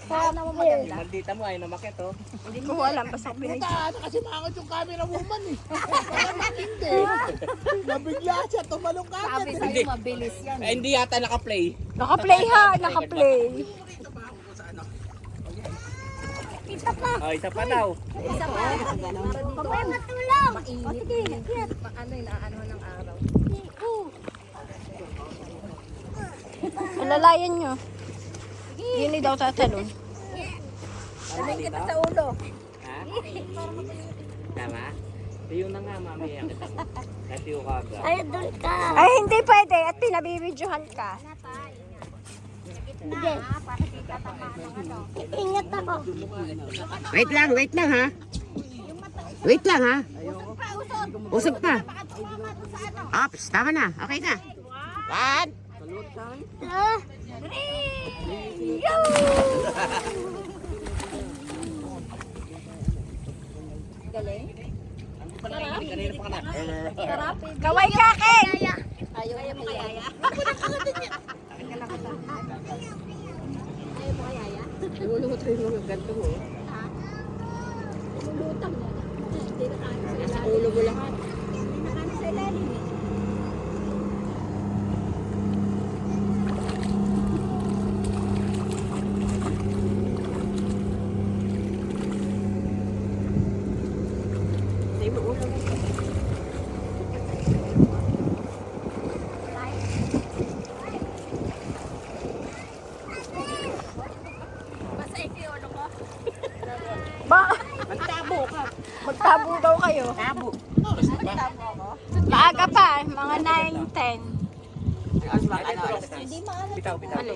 Sana mo maganda. Maldita mo, ayaw na makit oh. Puta, kasi makakot yung camera woman eh. Hindi. Nabigla siya, tumalong ka Sabi agad. sa'yo, mabilis yan. Ay, hindi yata naka-play. Naka-play ha, naka-play. Oh, isa pa daw. Isa pa. Papay, matulong. Mainit. Ano yung naano ng araw? Alalayan nyo. Yun daw tatalon. Alin kita sa ulo. Ha? Tama? Yun na nga, mamaya kita mo. Kasi yung kaga. Ay, doon ka. Ay, hindi pwede. At pinabibidyohan ka. Hindi. Ingat ako. Wait lang ha. Wait lang ha. Usog pa. Ops, tama na. Okay na. One. Galing. Kanina pa ka na. Sarap. Kaway ka, Ken! Ayaw mo kay Yaya. Lumulutang mo. Hindi na kaya sa ilalim. Ulo mo lahat. Hindi na kaya sa ilalim eh. Ba? Magtabo daw kayo. Tabo. Maaga pa, mga 9, 10. Hindi maalat. Bitaw. Tuturuan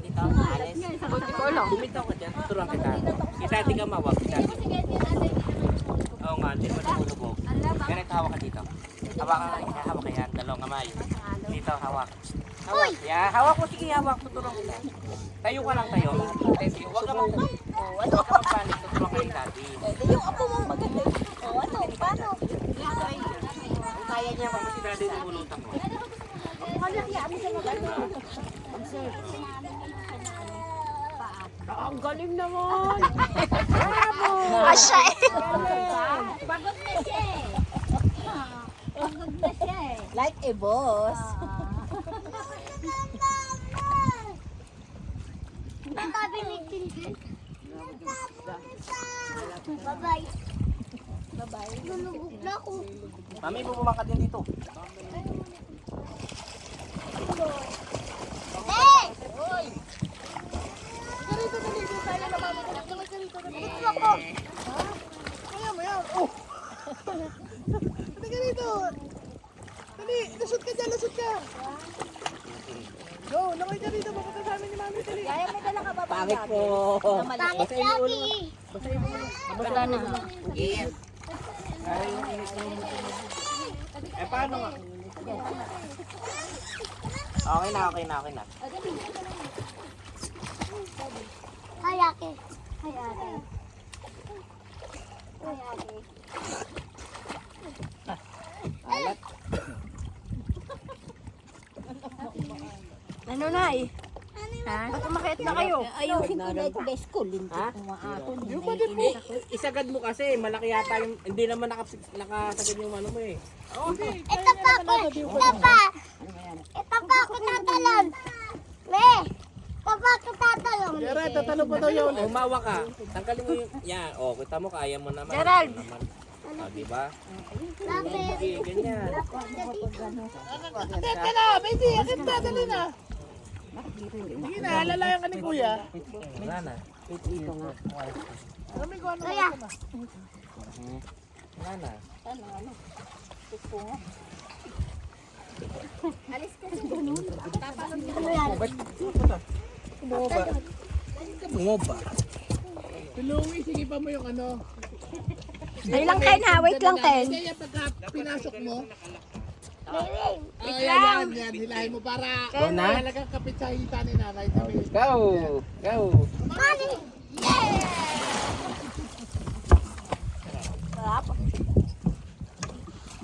kita. Hindi ko alam. Bumitaw ka dyan. Tuturuan kita. Isa di ka mawag. Oo nga, hindi mo lumulubog. Ganito, hawak ka dito. Hawak ka yan. Dalawang kamay. Dito, hawak. Hawak. Yeah, hawak mo. Sige, hawak. Tuturuan kita. Tayo ka lang tayo. Huwag ka magpanik. Tuturuan ka ni daddy. Yung apo mo maganda. O ano, paano? Kaya niya pa si daddy lumulutang mo. Kaya mo siya maganda. Ang galing naman. Asya eh. Pagod na siya eh. Pagod na siya eh. Like a boss. Nagtabi ni Tintin. Bye-bye. Bye-bye. Nalubog na ako. Mami, bumaba ka din dito. Hey! Kaya mo yan. Oh. Dali, lusot ka dyan, lusot ka. Go, lakay ka dito, papunta sa amin ni Mami, dali. Kaya may dala ka ba ba? Pangit po. Pangit lagi. Wala na. Eh, paano nga? Okay na, okay na, okay na. Hi, Ate. Ay, ate. Ay, ate. Ano na eh? Ha? Ba't umakit na kayo? Ayusin ko na ito, best ko. Lintik ko nga ako. Isagad mo kasi, malaki yata yung, hindi naman nakasagad yung ano mo eh. Ito pa ako. Ito pa. Ito pa ako tatalon. Me. Ito pa ako tatalon. Gerald, tatalo pa daw yun. Umawa ka, tanggalin mo yung, yan, kita mo, kaya mo naman. Gerald! Kaya naman. Diba? Lapit. Sige, ganyan. Akit ka na, baby, akit na, dali na. Sige na, alalayan ka ni Kuya. Wala na. Alam ko ano Kuya. Wala na. Alis ka sa ganun. Bumoba. Tulungi, sige pa mo yung ano. Ay lang Ken ha, wait lang Ken. Kaya pagka pinasok mo, Wait yan, lang. yan, hilahin mo para Go na. talagang kapit sa hita ni nanay. Sabi, Go! Go!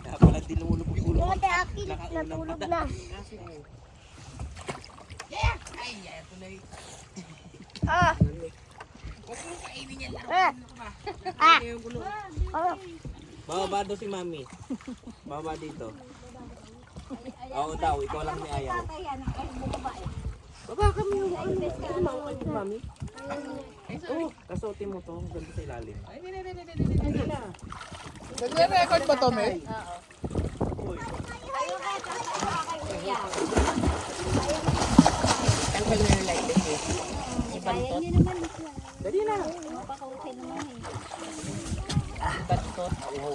Kaya pala di lumulubog ulo. Ate, Aki. Natulog na. Ah, Bababa daw si Mami. Bababa dito. Oo daw, ikaw lang ni ayaw. Baba kami yung Mami. Oo, kasuotin mo to. Ganda sa ilalim. nagre-record ba to, May? Tanggal na yung light eh. Ibantot. Dali na. Ibantot.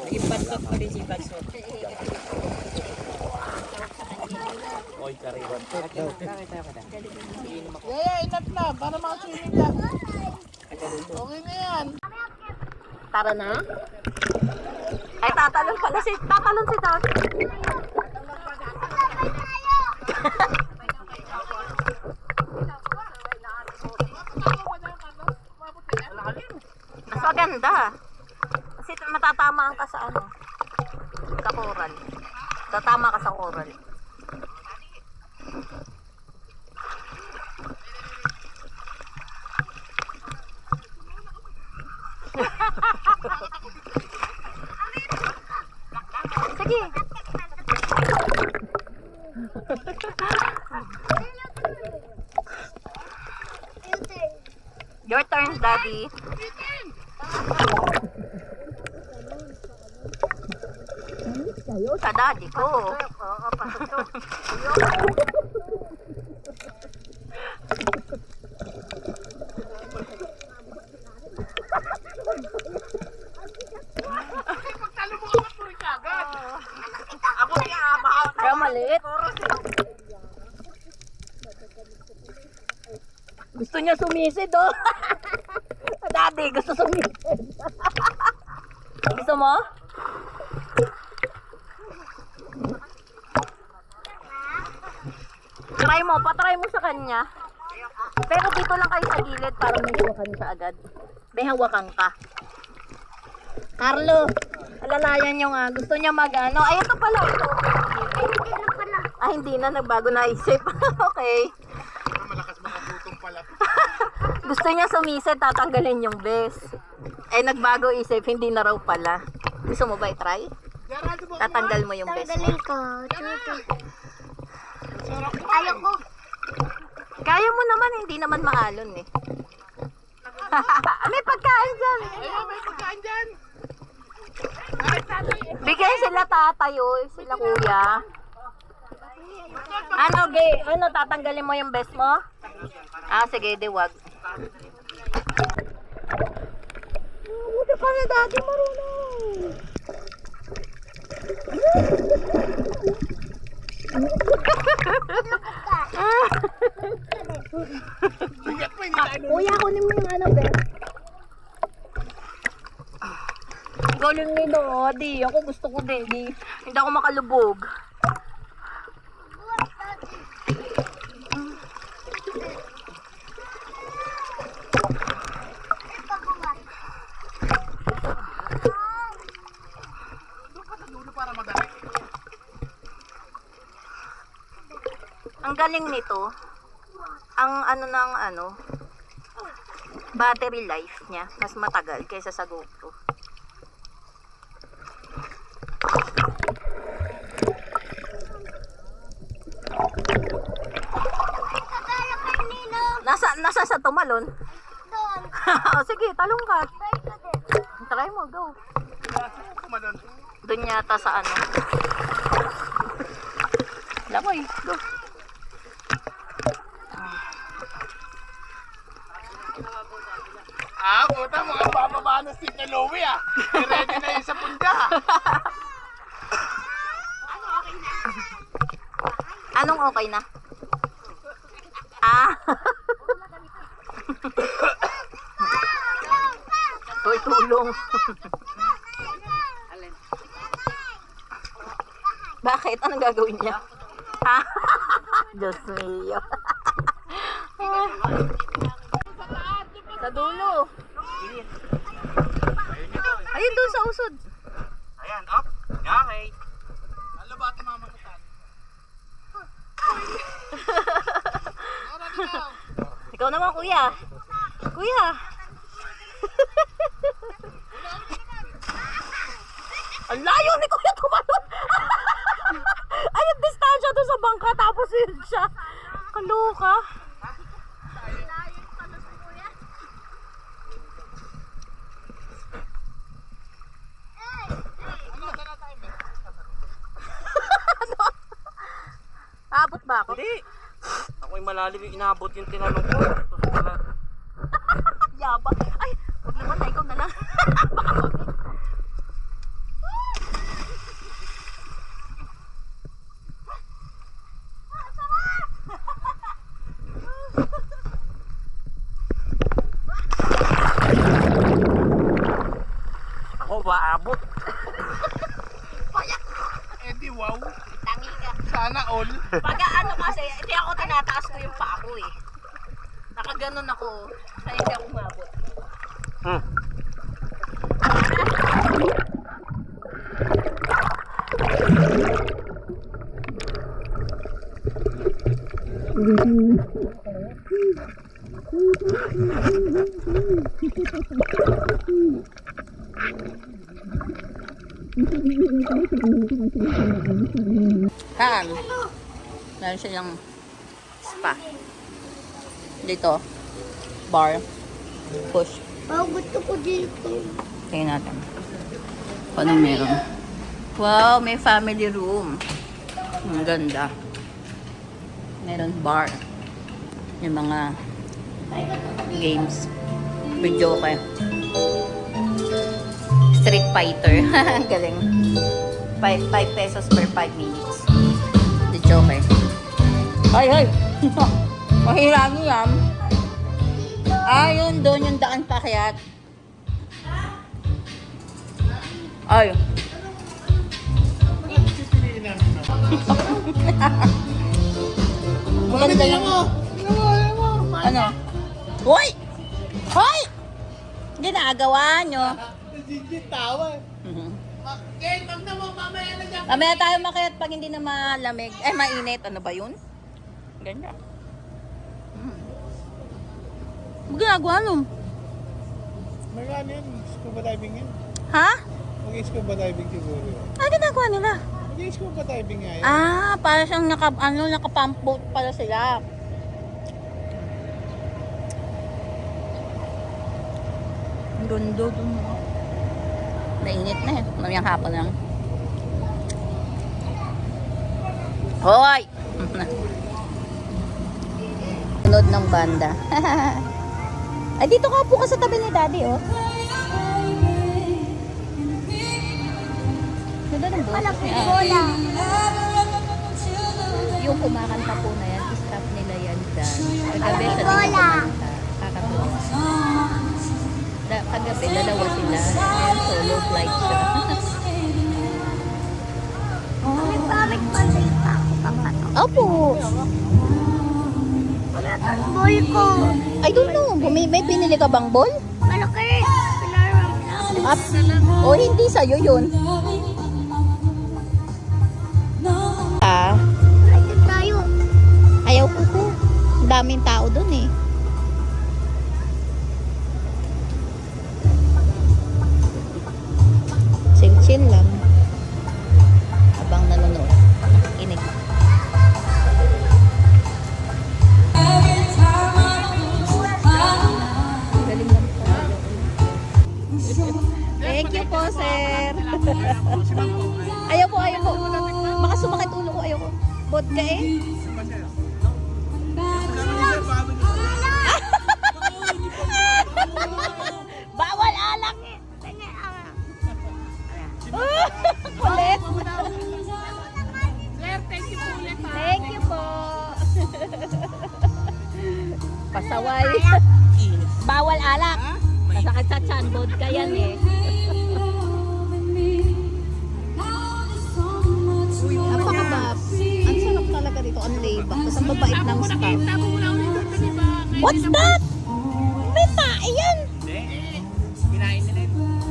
Ibantot pa rin si Ibantot. Oy, kariwan. Yaya, enough na, para makaswimming ka. Okay na yan. tara na. Ay, tatalon si Dad. Mas maganda. Kasi matatamaan ka sa ano, sa coral. Tatama ka sa coral. Sige. Your turn, Daddy. Sa daddy ko. Oo, pasok to. Kaya maliit. Gusto niya sumisid, oh. Daddy, gusto sumisid. Gusto mo? Patry mo sa kanya. Pero dito lang kayo sa gilid para may hawakan siya agad. May hawakan ka. Carlo, alalayan nyo nga. Gusto niya mag-ano. Ay, ito pala. Ah, hindi na. Nagbago na isip. Okay. Malakas mga putong pala. Gusto niya sumisid, tatanggalin yung best. Eh, nagbago isip, hindi na raw pala. Gusto mo ba i-try? Tatanggal mo yung best mo. Tanggalin ko. Ayoko. Kaya mo naman, hindi naman maalon eh. May pagkain dyan. Ayun, may pagkain dyan. Bigay sila tatayo, sila kuya. Ano, gay? Ano, tatanggalin mo yung best mo? Ah, sige, di wag. Buti pa na dati marunong. Bigat mo, hindi tayo. Kuya, kunin mo yung ano, be. Galing ni Daddy. Ako gusto ko, Daddy. Hindi ako makalubog. Para madali. Ang galing nito, ang ano ng ano, battery life niya, mas matagal kaysa sa GoPro. Nasa sa tumalon? Doon. O sige, talong ka. Try ko din. Try mo, go. Kumadon. Doon yata sa ano. Lamoy, go. Puta, mga bababa na si Kalowi ah. Ready na yun sa punda. Anong okay na? Ah. Hoy, tulong. Bakit? Anong gagawin niya? Ha? Diyos mio. Sa dulo. Ayun doon sa usod. Ayan, up. Okay. Ano ba ito mamasukan? Ikaw naman, kuya. Kuya. Ang layo ni kuya tumalon. Ay, yung distansya doon sa bangka tapos yun siya. Kaloka. Abot ba ako? Hindi. Ako'y malalim yung inabot yung tinanong ko. Tapos pala, Yaba. Ay, huwag naman na, ikaw na lang. ako ba abot? Eh di wow. Tangi ka. Sana all. Pag ano kasi, hindi ako tinataas ko yung paa ko eh. Nakaganon ako. Kaya hindi ako umabot. Saan? Meron silang spa. Dito. Bar. Push. Oh, gusto ko dito. Tingnan natin. Kung anong meron. Wow, may family room. Ang ganda. Meron bar. Yung mga games. Video kayo. Street Fighter. Galing. 5 pesos per 5 minutes. The Joker. Ay, ay! Mahirang yan. Ah, yun. Doon yung daan pakyat. Ay. Maganda lang. Ano? Hoy! Hoy! Ginagawa nyo. Gigit tawa. Okay, pag na mo, mamaya na dyan. Mamaya tayo makiat pag hindi na malamig. Eh, mainit. Ano ba yun? Ganda. Ginagawa nyo? May ano yun, scuba diving yun. Ha? Mag-scuba diving siguro yun. Ano ginagawa nila? Mag-scuba diving nga yun. Ah, para siyang naka-pump boat pala sila. Ang ganda dun. Nainit na eh. Mamayang hapon lang. Hoy! Sunod ng banda. Ay, dito ka po ka sa tabi ni Daddy, oh. Ganda ng Malaki bola. Yung kumakanta po na yan, stop nila yan dyan. Kagabi siya din Bola. kumanta. Kakatuwa. Kagabi, dalawa sila. Ayan, solo flight siya. May pamit pa ako papato. Opo. Boy ko. I don't know. May pinili ka bang ball? Malaki. Pinaram lang. Up. O hindi sa'yo yun. Ayun tayo. Ayaw ko po. Ang daming tao dun eh. Chill lang. Habang nanonood. Inig. Galing lang po. Thank you po, sir. Ayaw po. Baka sumakit ulo ko. Ayaw ko. Vodka eh. Bawal alak eh. Kulit. Thank you po. Pasaway. Bawal alak. Masakit sa tiyan. Vodka yan eh. Napakabab. Ang sarap talaga dito. Ang layback. Tapos ang babait ng staff. What's that? May tae yan. Kinain nila yun.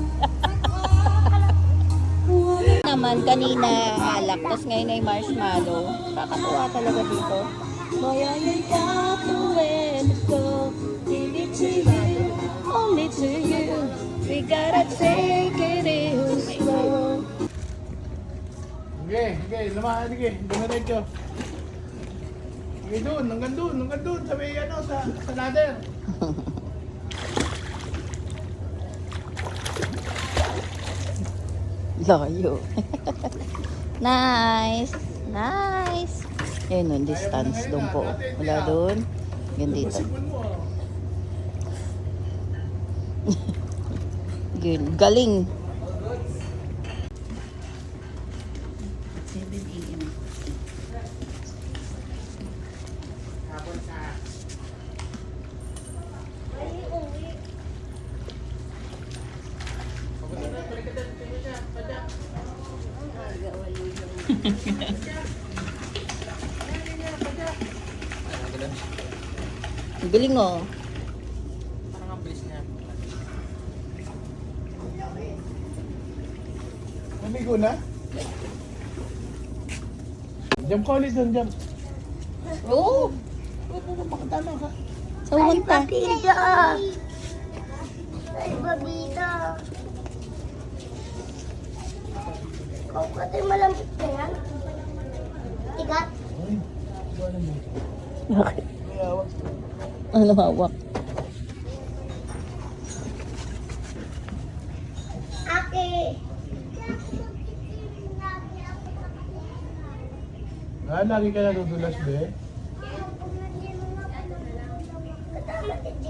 Naman kanina alak, tapos ngayon ay marshmallow. Kakatuwa talaga dito. Boy, I got to let it go. Give it to you, only to you. We gotta take it real slow. Sige, lumahan, sige. Dumiretso. Sige doon, hanggang doon. Sa may sa ladder. Layo. Nice. Yun yung distance doon po. Wala doon. Yun dito. Yun. Galing. 7 a.m. Galing oh. Parang ang bilis niya. Mamigo na? Jump ka ulit doon, jump. Oo. Pakatama ka. Sa unta. Babida. Ay, babida. Kung katay malambot na yan. Tigat. Bakit? Ano hawak? Ake. Lagi ka nadudulas, be.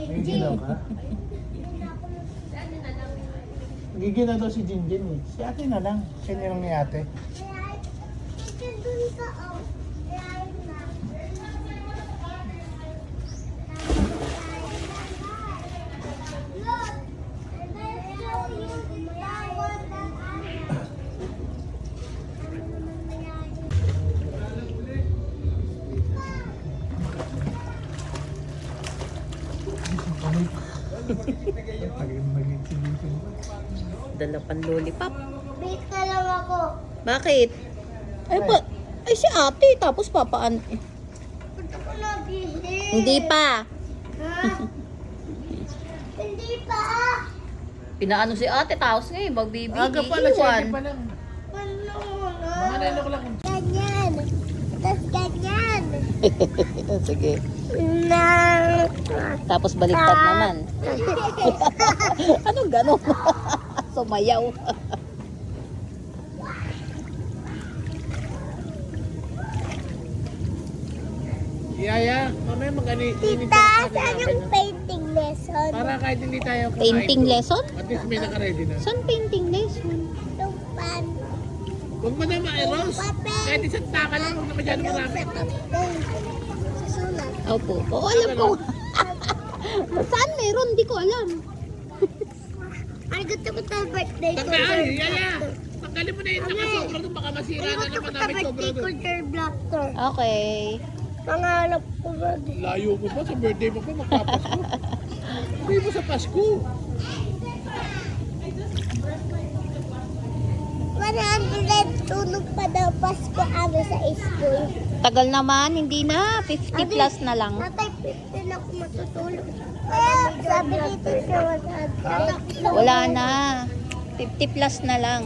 Giginaw ka? Giginaw daw si Jinjin eh. Si ate na lang. Siya nilang ni ate. Dala pang lollipop. Bait na lang ako. Bakit? Ay si ate, tapos papaan. Punta ko na bili. Hindi pa. Ha? Hindi pa. Pinaano si ate, tapos ngayon, magbibigay. Aga pala, siya pa lang. Ano Mga nalo ko lang. Ganyan. Tapos ganyan. Sige. Na. Tapos baliktad naman. Anong ganon? Sumayaw. Yaya, mamaya mag-init. Tita, saan yung painting lesson? Para kahit hindi tayo Painting lesson? At least may naka-ready na. Saan painting lesson? Tupan. Huwag mo na ma-eros. Kahit isang taka lang, huwag na masyado marami. Susulat. Opo. Oo, alam ko. Saan meron? Hindi ko alam. Ay, gusto ko sa birthday ko. Tanggalin, yaya. Tanggalin mo na yung nakasobra doon. Baka masira Ay, na gusto ko naman sa namin sobra birthday ko doon. sir blaster. Okay. Pangalap ko ba? Layo mo pa sa birthday mo pa, magpapasko. Hindi mo sa Pasko. 100 tulog pa daw Pasko kami sa school. Tagal naman, hindi na. 50 plus na lang. Natay 15 ako matutulog. Sabi dito sa 100. Wala na. 50 plus na lang.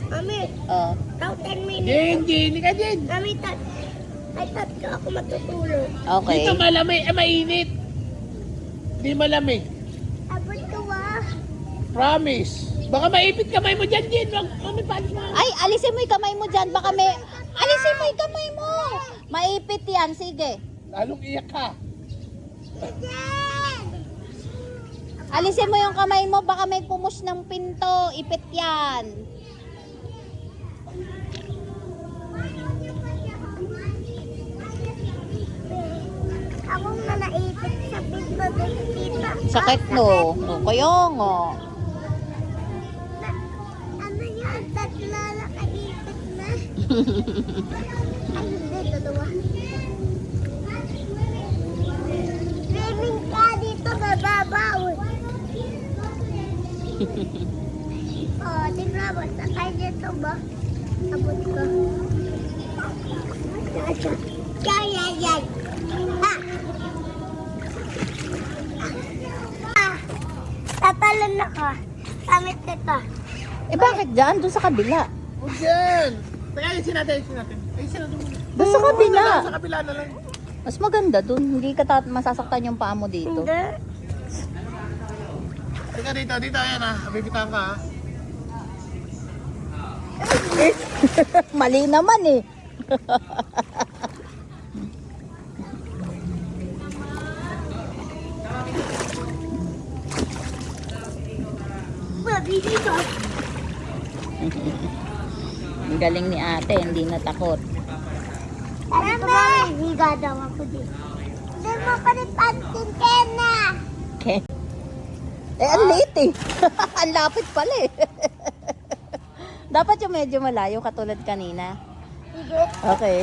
Mami, Oh. daw 10 minutes. Jen, Jenny ka din. Mami, tatlo ako matutulog. Okay. Dito malamig, mainit. Hindi malamig. Abot ko ba? Promise. Baka maipit kamay mo dyan, Jen. Wag, mami, paalis mo. Ay, alisin mo yung kamay mo dyan. Baka may... Alisin mo yung kamay mo. Maipit yan. Sige. Lalong iyak ka. Alisin mo yung kamay mo. Baka may pumush ng pinto. Ipit yan. Ako na naipit sa pinto din, tita. Sakit no. O, kaya nga. Ano yan? Tatlo na kaipit na. Ay, hindi, dalawa. Swimming ka dito, mababaw. Oh, tingnan mo, sakay dito ba? Abot ko. Yay. Tatalon na ka. Samit kita. Eh bakit dyan? Doon sa kabila. Huwag yan. Teka, ayusin natin. Ayusin natin muna. Doon sa kabila. Sa kabila na lang. Mas maganda doon. Hindi ka masasaktan yung paa mo dito. Hindi. Teka, dito. Ayan ha. Bibitawan ka ha. Mali naman eh. Babi dito. Ang galing ni ate. Hindi natakot. Sabi ko ba, higa daw ako dito. Hindi mo pa rin pansin, Kena. Okay. Eh, ang liit eh. Ang lapit pala eh. Dapat yung medyo malayo katulad kanina. Sige. Okay.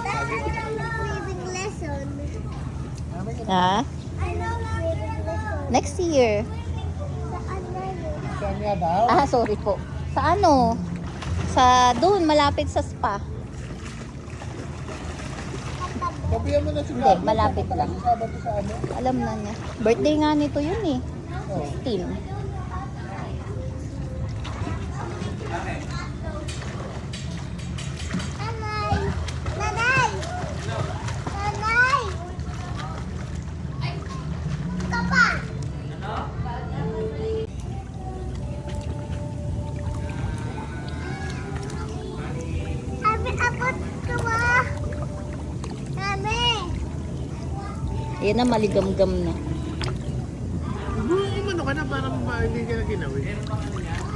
Swimming lesson. Ha? Swimming lesson. Next year. Saan na yun? Kanya daw. Ah, sorry po. Sa ano? Sa doon, malapit sa spa. Pabiyan mo na si Hindi, malapit lang. Sabado sa ano? Alam na niya. Birthday nga nito yun eh. 16. Nanay! Nanay! Nanay! Ito pa! Sabi, abot ko ba? Mami! Yan na, maligam-gam na. Umano ka na parang hindi ka na ginawin.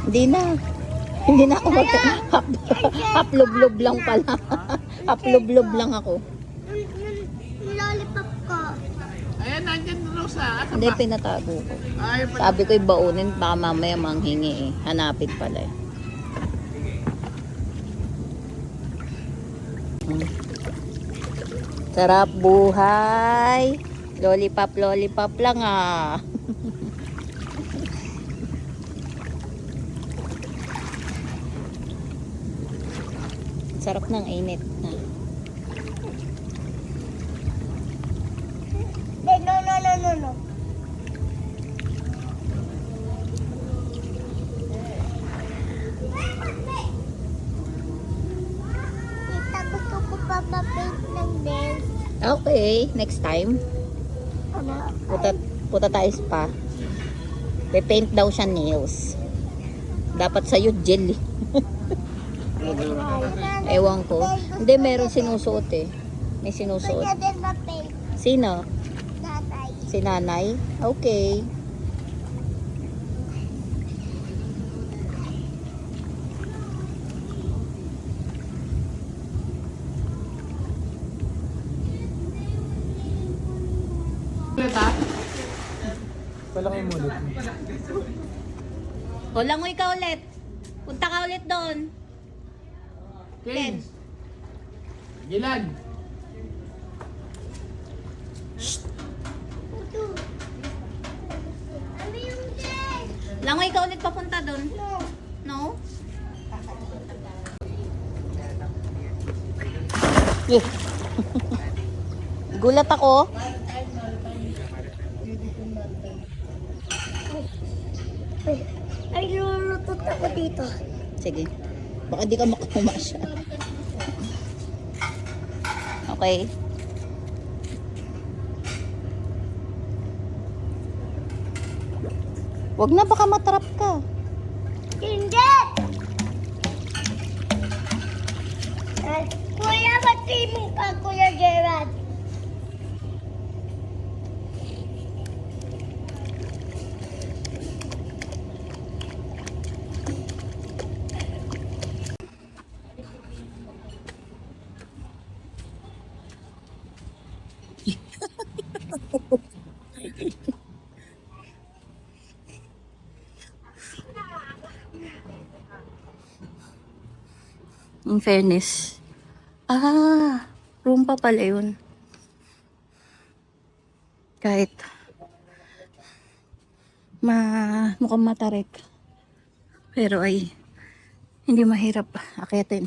Hindi na. Hindi na ako Haplob-lob lang pala. Haplob-lob lang ako. Lollipop ko. Ayan, nandyan na Rosa. Asa Hindi, ba? pinatago ko. Ay, pa. Sabi ko ibaunin, baka mamaya manghingi eh. Hanapin pala eh. Sarap buhay. Lollipop lang ah. Sarap ng init na. No. Tita, gusto ko pa ma-paint ng nails. Okay, next time. Puta tayo spa. Paint daw siya nails. Dapat sa'yo jelly. Ewan ko. Hindi, meron sinusuot eh. May sinusuot. Kuya din mapay. Sino? Tatay. Si nanay? Okay. Palaki mo ulit. O, langoy ka ulit. Punta ka ulit doon. Len. Gilan. Ano yung din? Langoy ka ulit papunta doon. No? Eh. Gulat ako. Ay, lulutot ako dito. Sige. Baka di ka makapumasya. Okay. Wag na, baka matrap ka. Hindi! Kuya, matimong ka, Kuya Gerard. In fairness. Room pa pala yun. Kahit mukhang matarik. Pero ay hindi mahirap akyatin.